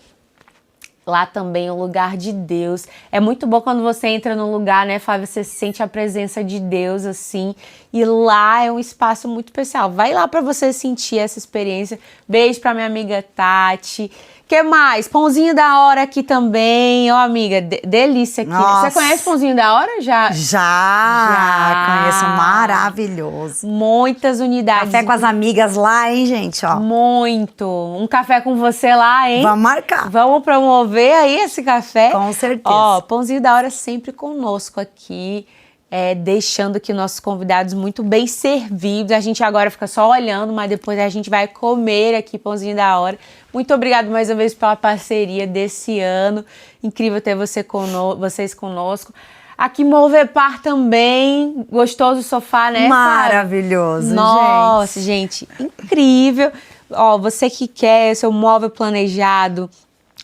Lá também o lugar de Deus. É muito bom quando você entra num lugar, né, Flávia? Você sente a presença de Deus, assim. E lá é um espaço muito especial. Vai lá pra você sentir essa experiência. Beijo pra minha amiga Tati. Que mais? Pãozinho da Hora aqui também. Ó, amiga, delícia aqui. Nossa. Você conhece Pãozinho da Hora? Já conheço, maravilhoso. Muitas unidades. Café com as amigas lá, hein, gente, ó. Muito. Um café com você lá, hein? Vamos marcar. Vamos promover aí esse café? Com certeza. Ó, Pãozinho da Hora sempre conosco aqui. Deixando aqui nossos convidados muito bem servidos. A gente agora fica só olhando, mas depois a gente vai comer aqui Pãozinho da Hora. Muito obrigada mais uma vez pela parceria desse ano. Incrível ter vocês conosco. Aqui Movepar também, gostoso sofá, né? Maravilhoso, nossa, gente, incrível. Ó, você que quer seu móvel planejado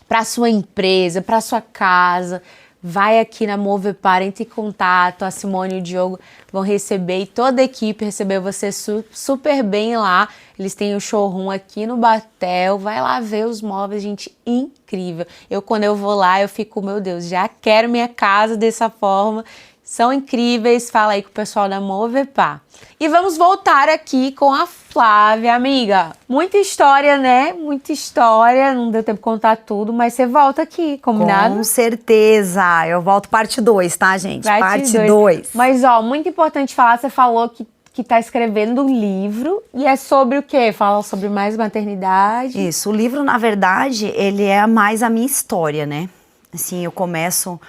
para sua empresa, para sua casa, vai aqui na Movepar, entre em contato, a Simone e o Diogo vão receber, e toda a equipe recebeu você super bem lá. Eles têm um showroom aqui no Batel, vai lá ver os móveis, gente, incrível. Quando eu vou lá, eu fico, meu Deus, já quero minha casa dessa forma. São incríveis, fala aí com o pessoal da Movepar. E vamos voltar aqui com a Flávia, amiga. Muita história, né? Muita história, não deu tempo de contar tudo, mas você volta aqui, combinado? Com certeza, eu volto parte 2, tá, gente? Parte 2. Mas, ó, muito importante falar, você falou que tá escrevendo um livro, e é sobre o quê? Fala sobre mais maternidade? Isso, o livro, na verdade, ele é mais a minha história, né? Assim, eu começo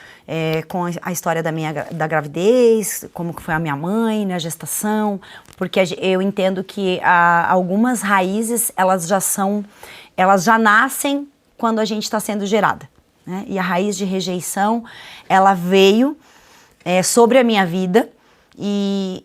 com a história da gravidez, como que foi a minha mãe, né, a gestação, porque eu entendo que algumas raízes, elas já nascem quando a gente está sendo gerada, né? E a raiz de rejeição, ela veio sobre a minha vida e,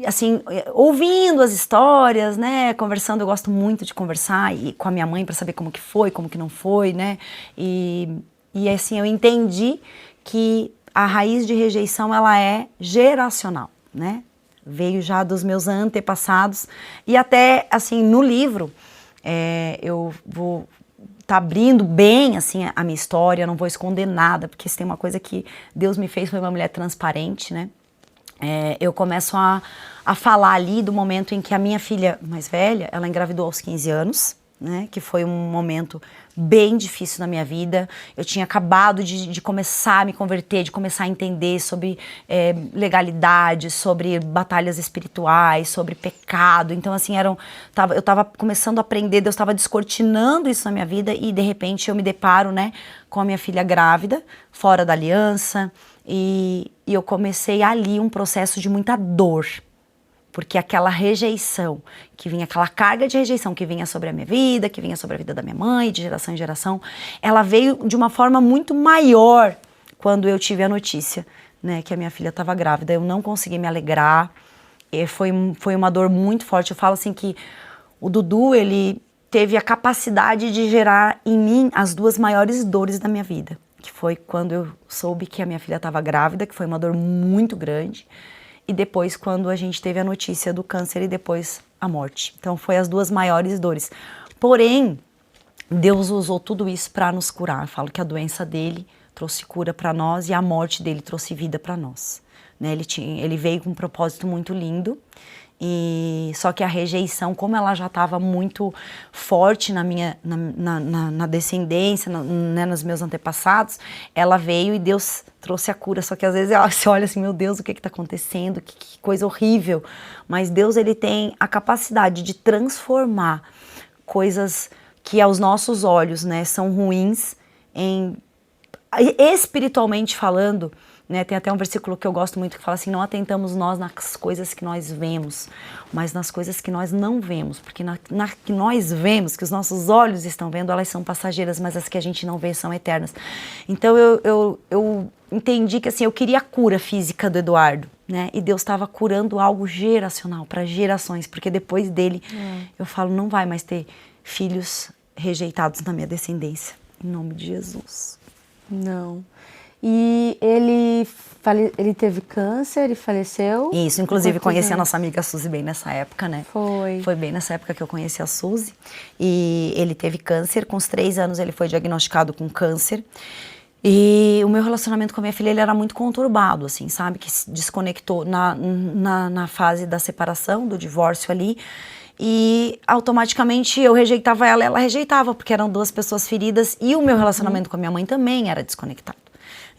assim, ouvindo as histórias, né, conversando, eu gosto muito de conversar com a minha mãe para saber como que foi, como que não foi, né, e assim, eu entendi que a raiz de rejeição, ela é geracional, né, veio já dos meus antepassados, e até, assim, no livro, eu vou tá abrindo bem, assim, a minha história, eu não vou esconder nada, porque se tem uma coisa que Deus me fez, foi uma mulher transparente, né? Eu começo a falar ali do momento em que a minha filha mais velha, ela engravidou aos 15 anos, né? Que foi um momento bem difícil na minha vida. Eu tinha acabado de começar a me converter, de começar a entender sobre legalidade, sobre batalhas espirituais, sobre pecado. Então, assim, eu estava começando a aprender, Deus estava descortinando isso na minha vida e, de repente, eu me deparo, né, com a minha filha grávida, fora da aliança, e eu comecei ali um processo de muita dor. Porque aquela rejeição que vinha, aquela carga de rejeição que vinha sobre a minha vida, que vinha sobre a vida da minha mãe, de geração em geração, ela veio de uma forma muito maior quando eu tive a notícia, né, que a minha filha estava grávida. Eu não consegui me alegrar, foi uma dor muito forte. Eu falo assim que o Dudu, ele teve a capacidade de gerar em mim as duas maiores dores da minha vida, que foi quando eu soube que a minha filha estava grávida, que foi uma dor muito grande, e depois quando a gente teve a notícia do câncer e depois a morte. Então foi as duas maiores dores. Porém, Deus usou tudo isso para nos curar. Eu falo que a doença dele trouxe cura para nós e a morte dele trouxe vida para nós. Né? Ele veio com um propósito muito lindo. Só que a rejeição, como ela já estava muito forte na descendência, né, nos meus antepassados, ela veio e Deus trouxe a cura. Só que às vezes você olha assim, meu Deus, o que está acontecendo? Que coisa horrível. Mas Deus, ele tem a capacidade de transformar coisas que aos nossos olhos, né, são ruins, espiritualmente falando, né, tem até um versículo que eu gosto muito que fala assim: não atentamos nós nas coisas que nós vemos, mas nas coisas que nós não vemos, porque na que nós vemos, que os nossos olhos estão vendo, elas são passageiras, mas as que a gente não vê são eternas. Então eu entendi que assim, eu queria a cura física do Eduardo, né, e Deus estava curando algo geracional, para gerações, porque depois dele, eu falo, não vai mais ter filhos rejeitados na minha descendência, em nome de Jesus. Não. E ele teve câncer e faleceu? Isso, inclusive conheci a nossa amiga Suzy bem nessa época, né? Foi bem nessa época que eu conheci a Suzy. E ele teve câncer, com os 3 anos ele foi diagnosticado com câncer. E o meu relacionamento com a minha filha, ele era muito conturbado, assim, sabe? Que se desconectou na fase da separação, do divórcio ali. E automaticamente eu rejeitava ela rejeitava, porque eram 2 pessoas feridas. E o meu relacionamento com a minha mãe também era desconectado.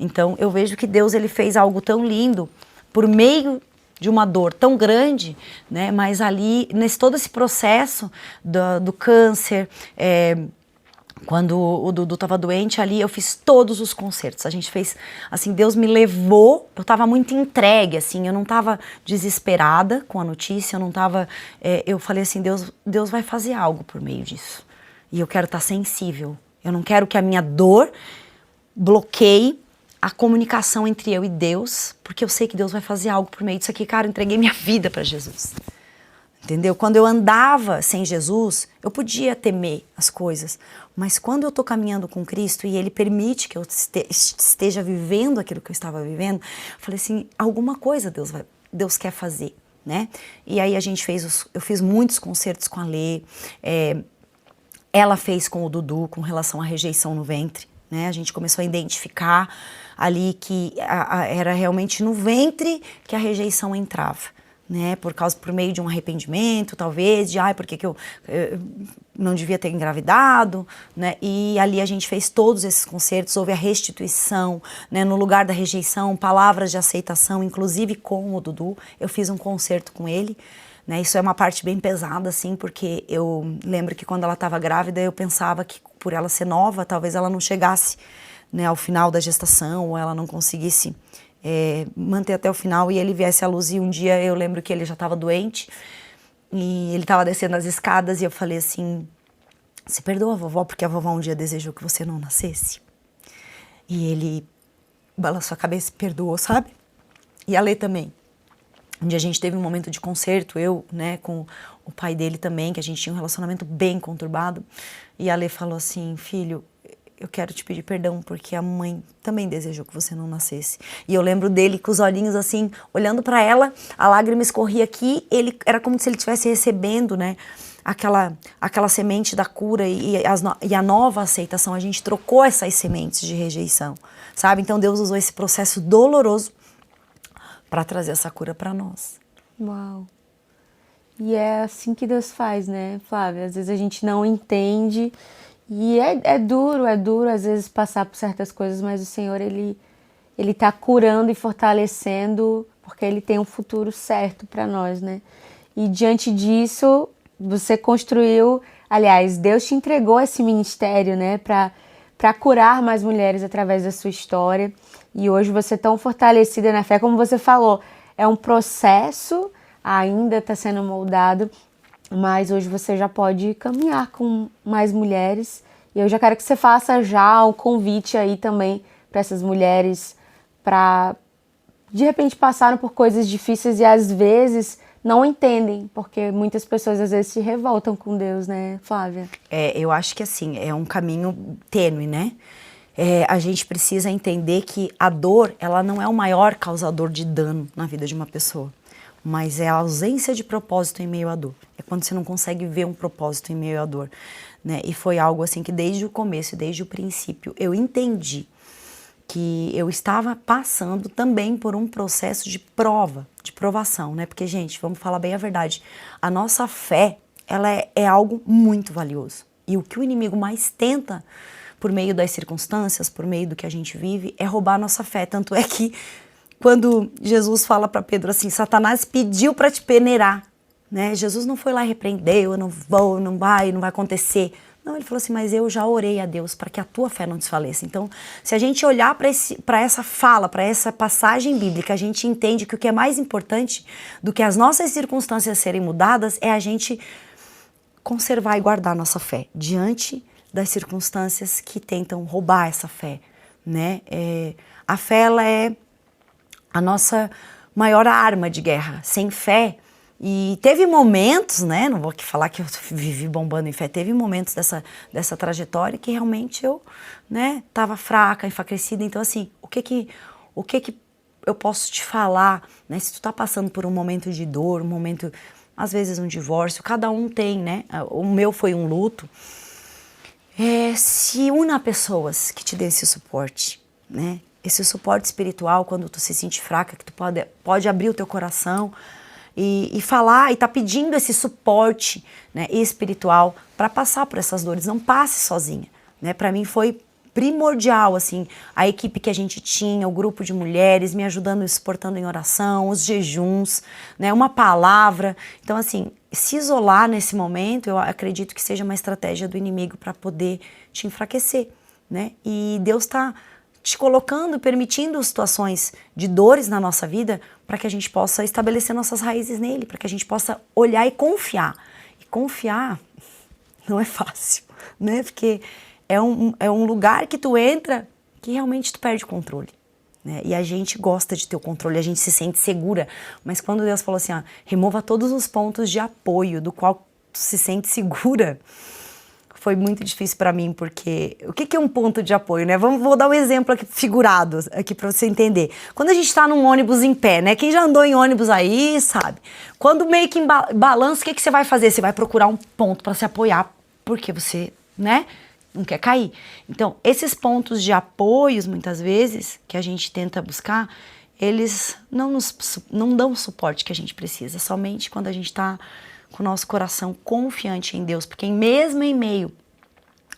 Então, eu vejo que Deus, ele fez algo tão lindo por meio de uma dor tão grande, né? Mas ali, todo esse processo do câncer, quando o Dudu estava doente ali, eu fiz todos os concertos. A gente fez, assim, Deus me levou, eu estava muito entregue, assim, eu não estava desesperada com a notícia, eu não estava, eu falei assim, Deus vai fazer algo por meio disso. E eu quero estar sensível. Eu não quero que a minha dor bloqueie a comunicação entre eu e Deus, porque eu sei que Deus vai fazer algo por meio disso aqui. Cara, eu entreguei minha vida para Jesus. Entendeu? Quando eu andava sem Jesus, eu podia temer as coisas, mas quando eu tô caminhando com Cristo e Ele permite que eu esteja vivendo aquilo que eu estava vivendo, eu falei assim, alguma coisa Deus quer fazer, né? E aí eu fiz muitos concertos com a Lê, ela fez com o Dudu com relação à rejeição no ventre, né? A gente começou a identificar ali que era realmente no ventre que a rejeição entrava, né? Por meio de um arrependimento, talvez, porque eu não devia ter engravidado, né? E ali a gente fez todos esses concertos, houve a restituição, né? No lugar da rejeição, palavras de aceitação, inclusive com o Dudu, eu fiz um concerto com ele, né? Isso é uma parte bem pesada, assim, porque eu lembro que quando ela estava grávida, eu pensava que por ela ser nova, talvez ela não chegasse, né, ao final da gestação, ou ela não conseguisse manter até o final e ele viesse à luz. E um dia eu lembro que ele já estava doente e ele estava descendo as escadas e eu falei assim, você perdoa a vovó porque a vovó um dia desejou que você não nascesse? E ele balançou a cabeça e perdoou, sabe? E a Lê também. Um dia a gente teve um momento de concerto, eu, né, com o pai dele também, que a gente tinha um relacionamento bem conturbado, e a Lê falou assim, filho, eu quero te pedir perdão porque a mãe também desejou que você não nascesse. E eu lembro dele com os olhinhos assim, olhando para ela, a lágrima escorria aqui, era como se ele estivesse recebendo, né, aquela semente da cura e a nova aceitação. A gente trocou essas sementes de rejeição, sabe? Então Deus usou esse processo doloroso para trazer essa cura para nós. Uau! E é assim que Deus faz, né, Flávia? Às vezes a gente não entende e é duro às vezes passar por certas coisas, mas o Senhor, Ele tá curando e fortalecendo porque Ele tem um futuro certo para nós, né? E diante disso, você construiu, aliás, Deus te entregou esse ministério, né, para curar mais mulheres através da sua história. E hoje você é tão fortalecida na fé, como você falou, é um processo, ainda está sendo moldado, mas hoje você já pode caminhar com mais mulheres. E eu já quero que você faça já um convite aí também para essas mulheres, para de repente passaram por coisas difíceis e às vezes não entendem, porque muitas pessoas às vezes se revoltam com Deus, né, Flávia? Eu acho que assim, é um caminho tênue, né? A gente precisa entender que a dor, ela não é o maior causador de dano na vida de uma pessoa, mas é a ausência de propósito em meio à dor. É quando você não consegue ver um propósito em meio à dor, né? E foi algo assim que desde o começo, desde o princípio, eu entendi que eu estava passando também por um processo de prova, de provação, né? Porque, gente, vamos falar bem a verdade, a nossa fé, ela é algo muito valioso. E o que o inimigo mais tenta, por meio das circunstâncias, por meio do que a gente vive, é roubar a nossa fé. Tanto é que, quando Jesus fala para Pedro assim, Satanás pediu para te peneirar, né? Jesus não foi lá e repreendeu, eu não vou, não vai acontecer. Não, ele falou assim, mas eu já orei a Deus para que a tua fé não desfaleça. Então, se a gente olhar para essa fala, para essa passagem bíblica, a gente entende que o que é mais importante do que as nossas circunstâncias serem mudadas é a gente conservar e guardar a nossa fé diante das circunstâncias que tentam roubar essa fé, né? A fé, ela é a nossa maior arma de guerra. Sem fé, e teve momentos, né, não vou aqui falar que eu vivi bombando em fé, teve momentos dessa trajetória que realmente eu, né, tava fraca, enfraquecida. Então, assim, o que eu posso te falar, né, se tu tá passando por um momento de dor, um momento, às vezes um divórcio, cada um tem, né, o meu foi um luto, se una a pessoas que te dêem esse suporte, né, esse suporte espiritual quando tu se sente fraca, que tu pode abrir o teu coração, e falar, e tá pedindo esse suporte, né, espiritual para passar por essas dores. Não passe sozinha, né? Para mim foi primordial, assim, a equipe que a gente tinha, o grupo de mulheres me ajudando, me suportando em oração, os jejuns, né, uma palavra. Então, assim, se isolar nesse momento, eu acredito que seja uma estratégia do inimigo para poder te enfraquecer, né? E Deus está te colocando, permitindo situações de dores na nossa vida para que a gente possa estabelecer nossas raízes nele, para que a gente possa olhar e confiar. E confiar não é fácil, né? Porque é um lugar que tu entra que realmente tu perde o controle, né? E a gente gosta de ter o controle, a gente se sente segura. Mas quando Deus falou assim, remova todos os pontos de apoio do qual tu se sente segura, foi muito difícil para mim, porque o que é um ponto de apoio, né? Vou dar um exemplo aqui figurado aqui para você entender. Quando a gente está num ônibus em pé, né? Quem já andou em ônibus aí sabe. Quando meio que balança, o que você vai fazer? Você vai procurar um ponto para se apoiar, porque você, né, não quer cair. Então, esses pontos de apoios, muitas vezes, que a gente tenta buscar, eles não dão o suporte que a gente precisa, somente quando a gente está com o nosso coração confiante em Deus, porque mesmo em meio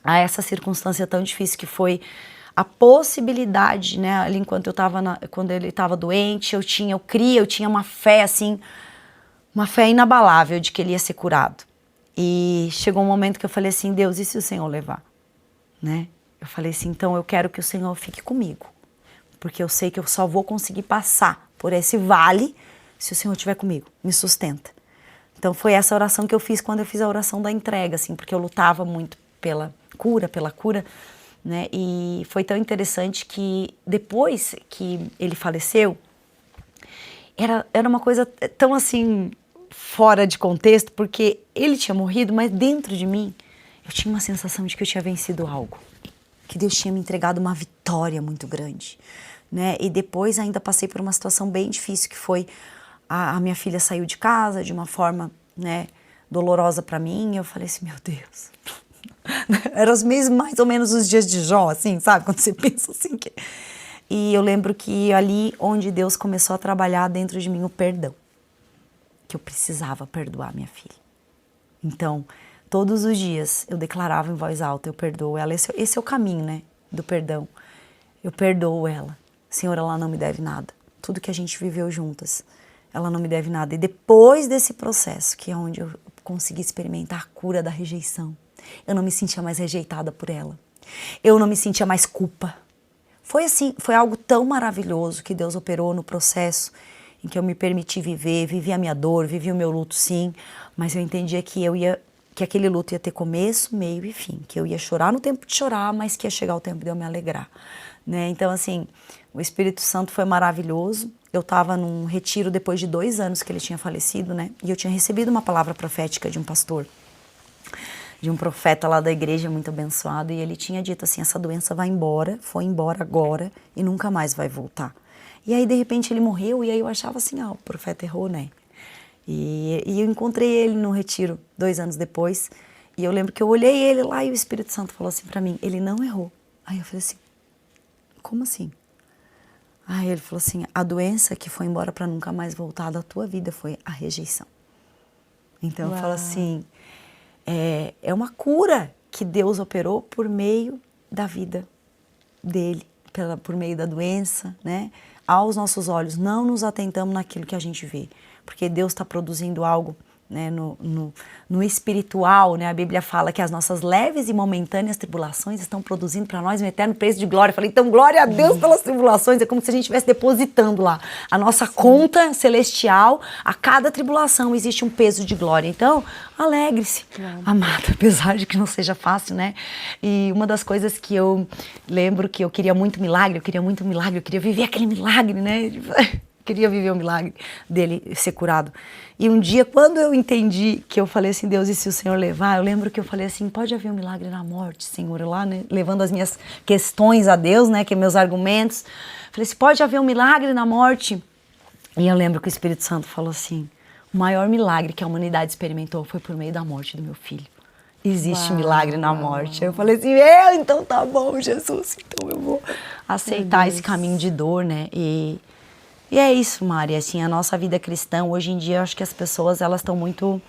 a essa circunstância tão difícil que foi a possibilidade, né, ali enquanto quando ele estava doente, eu tinha uma fé assim, uma fé inabalável de que ele ia ser curado. E chegou um momento que eu falei assim, Deus, e se o Senhor levar, né? Eu falei assim, então eu quero que o Senhor fique comigo, porque eu sei que eu só vou conseguir passar por esse vale se o Senhor estiver comigo, me sustenta. Então foi essa oração que eu fiz quando eu fiz a oração da entrega, assim, porque eu lutava muito pela cura, né? E foi tão interessante que depois que ele faleceu, era uma coisa tão assim, fora de contexto, porque ele tinha morrido, mas dentro de mim eu tinha uma sensação de que eu tinha vencido algo, que Deus tinha me entregado uma vitória muito grande, né? E depois ainda passei por uma situação bem difícil, que foi a minha filha saiu de casa de uma forma, né, dolorosa para mim. E eu falei assim, meu Deus. Eram os meses mais ou menos os dias de Jó, assim, sabe? Quando você pensa assim. E eu lembro que ali onde Deus começou a trabalhar dentro de mim o perdão. Que eu precisava perdoar minha filha. Então, todos os dias eu declarava em voz alta, eu perdoo ela. Esse é o caminho, né, do perdão. Eu perdoo ela. Senhor, ela não me deve nada. Tudo que a gente viveu juntas, ela não me deve nada. E depois desse processo, que é onde eu consegui experimentar a cura da rejeição, eu não me sentia mais rejeitada por ela. Eu não me sentia mais culpa. Foi assim, foi algo tão maravilhoso que Deus operou no processo em que eu me permiti viver, vivi a minha dor, vivi o meu luto sim, mas eu entendia que que aquele luto ia ter começo, meio e fim, que eu ia chorar no tempo de chorar, mas que ia chegar o tempo de eu me alegrar, né? Então assim, o Espírito Santo foi maravilhoso. Eu estava num retiro depois de 2 anos que ele tinha falecido, né? E eu tinha recebido uma palavra profética de um pastor, de um profeta lá da igreja muito abençoado, e ele tinha dito assim, essa doença vai embora, foi embora agora e nunca mais vai voltar. E aí, de repente, ele morreu, e aí eu achava assim, o profeta errou, né? E eu encontrei ele no retiro 2 anos depois, e eu lembro que eu olhei ele lá e o Espírito Santo falou assim pra mim, ele não errou. Aí eu falei assim, como assim? Aí ele falou assim, a doença que foi embora pra nunca mais voltar da tua vida foi a rejeição. Então eu falo assim, é uma cura que Deus operou por meio da vida dele, por meio da doença, né? Aos nossos olhos, não nos atentamos naquilo que a gente vê, porque Deus está produzindo algo, né, no espiritual, né? A Bíblia fala que as nossas leves e momentâneas tribulações estão produzindo para nós um eterno peso de glória. Eu falei, então glória a Deus pelas tribulações, é como se a gente estivesse depositando lá a nossa conta celestial, a cada tribulação existe um peso de glória, então alegre-se, amada, apesar de que não seja fácil, né? E uma das coisas que eu lembro que eu queria muito milagre, eu queria viver aquele milagre, né? Queria viver o milagre dele ser curado. E um dia, quando eu entendi, que eu falei assim, Deus, e se o Senhor levar? Eu lembro que eu falei assim, pode haver um milagre na morte, Senhor, lá, né? Levando as minhas questões a Deus, né? Que meus argumentos. Falei assim, pode haver um milagre na morte? E eu lembro que o Espírito Santo falou assim, o maior milagre que a humanidade experimentou foi por meio da morte do meu filho. Existe milagre na morte. Eu falei assim, então tá bom, Jesus, então eu vou aceitar esse caminho de dor, né? E é isso, Mari, assim, a nossa vida cristã, hoje em dia, eu acho que as pessoas, elas estão muito,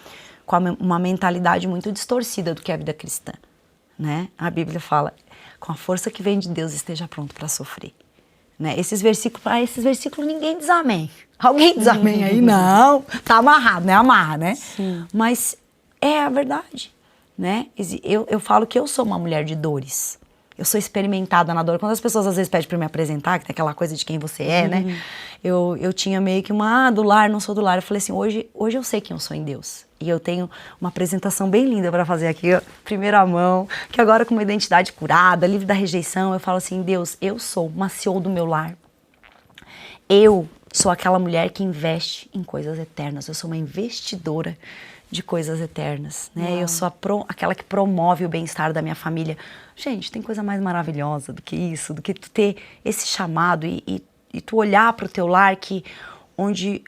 com uma mentalidade muito distorcida do que é a vida cristã, né? A Bíblia fala, com a força que vem de Deus, esteja pronto para sofrer, né? Esses versículos ninguém diz amém. Alguém diz amém aí? Não, tá amarrado, né? Amarra, né? Sim. Mas é a verdade, né? Eu falo que eu sou uma mulher de dores. Eu sou experimentada na dor. Quando as pessoas às vezes pedem para me apresentar, que tem aquela coisa de quem você é, né? Eu tinha meio que do lar, não sou do lar. Eu falei assim, hoje eu sei quem eu sou em Deus. E eu tenho uma apresentação bem linda para fazer aqui, ó, primeira mão, que agora com uma identidade curada, livre da rejeição, eu falo assim, Deus, eu sou uma CEO do meu lar. Eu sou aquela mulher que investe em coisas eternas. Eu sou uma investidora de coisas eternas, né? Eu sou aquela que promove o bem-estar da minha família. Gente, tem coisa mais maravilhosa do que isso, do que tu ter esse chamado e tu olhar para o teu lar onde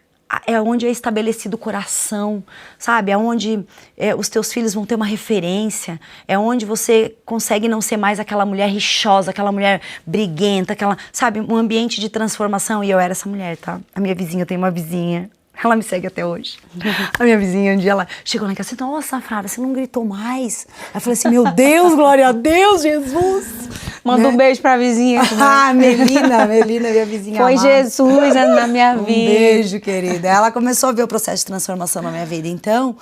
é estabelecido o coração, sabe? É onde os teus filhos vão ter uma referência, é onde você consegue não ser mais aquela mulher rixosa, aquela mulher briguenta, sabe? Um ambiente de transformação. E eu era essa mulher, tá? A minha vizinha, eu tenho uma vizinha, ela me segue até hoje. A minha vizinha, um dia ela chegou lá em casa e disse, nossa, Frara, você não gritou mais? Aí eu falei assim, meu Deus, glória a Deus, Jesus. Manda um beijo pra vizinha. Melina, minha vizinha foi amada. Jesus na minha vida. Um beijo, querida. Ela começou a ver o processo de transformação na minha vida. Então,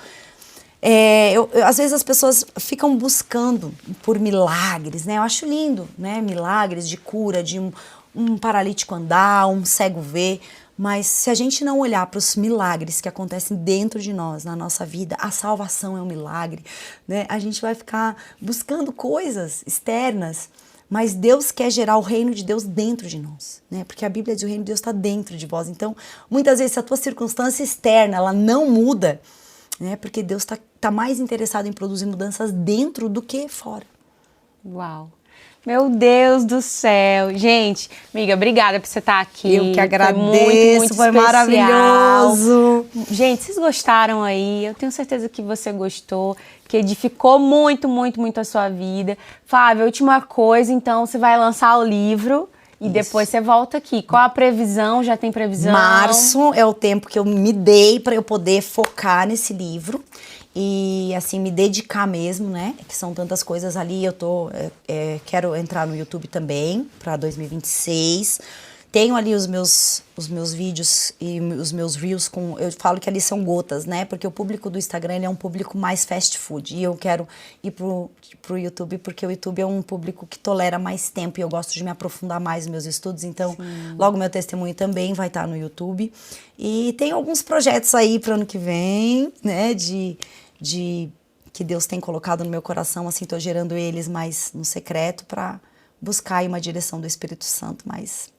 às vezes as pessoas ficam buscando por milagres, né? Eu acho lindo, né? Milagres de cura, de um paralítico andar, um cego ver. Mas se a gente não olhar para os milagres que acontecem dentro de nós, na nossa vida, a salvação é um milagre, né? A gente vai ficar buscando coisas externas, mas Deus quer gerar o reino de Deus dentro de nós, né? Porque a Bíblia diz que o reino de Deus está dentro de vós. Então, muitas vezes, se a tua circunstância externa ela não muda, né? Porque Deus tá mais interessado em produzir mudanças dentro do que fora. Uau! Meu Deus do céu. Gente, amiga, obrigada por você estar aqui. Eu que agradeço, foi foi maravilhoso. Gente, vocês gostaram aí? Eu tenho certeza que você gostou, que edificou muito, muito, muito a sua vida. Flávia, última coisa, então, você vai lançar o livro e depois você volta aqui. Qual a previsão? Já tem previsão? Março é o tempo que eu me dei para eu poder focar nesse livro. E assim, me dedicar mesmo, né? Que são tantas coisas ali. Eu quero entrar no YouTube também para 2026. Tenho ali os meus vídeos e os meus reels eu falo que ali são gotas, né? Porque o público do Instagram ele é um público mais fast food. E eu quero ir pro YouTube porque o YouTube é um público que tolera mais tempo e eu gosto de me aprofundar mais nos meus estudos. Então, logo meu testemunho também vai estar no YouTube. E tem alguns projetos aí pro ano que vem, né? Que Deus tem colocado no meu coração, assim, tô gerando eles mais no secreto para buscar aí uma direção do Espírito Santo, mas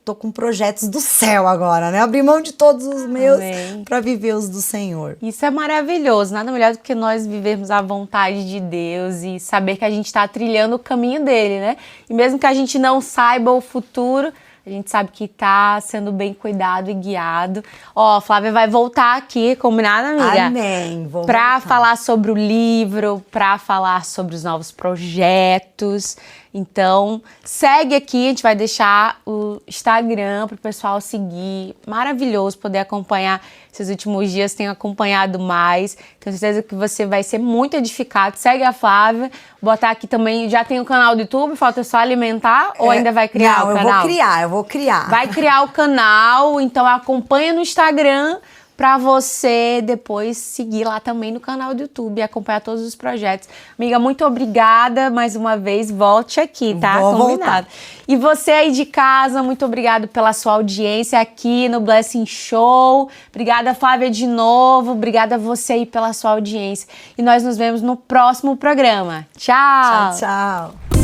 tô com projetos do céu agora, né? Abrir mão de todos os meus para viver os do Senhor. Isso é maravilhoso, nada melhor do que nós vivermos a vontade de Deus e saber que a gente está trilhando o caminho dele, né? E mesmo que a gente não saiba o futuro, a gente sabe que tá sendo bem cuidado e guiado. Ó, Flávia vai voltar aqui, combinado, amiga? Amém. Pra falar sobre o livro, pra falar sobre os novos projetos. Então, segue aqui, a gente vai deixar o Instagram pro pessoal seguir. Maravilhoso poder acompanhar esses últimos dias, tenho acompanhado mais. Tenho certeza que você vai ser muito edificado. Segue a Flávia, botar aqui também, já tem o canal do YouTube, falta só alimentar ou ainda vai criar o canal? Eu vou criar. Vai criar o canal, então acompanha no Instagram para você depois seguir lá também no canal do YouTube e acompanhar todos os projetos. Amiga, muito obrigada mais uma vez. Volte aqui, tá? Vou combinado. voltar. E você aí de casa, muito obrigado pela sua audiência aqui no Blessing Show. Obrigada, Flávia, de novo. Obrigada a você aí pela sua audiência. E nós nos vemos no próximo programa. Tchau! Tchau, tchau.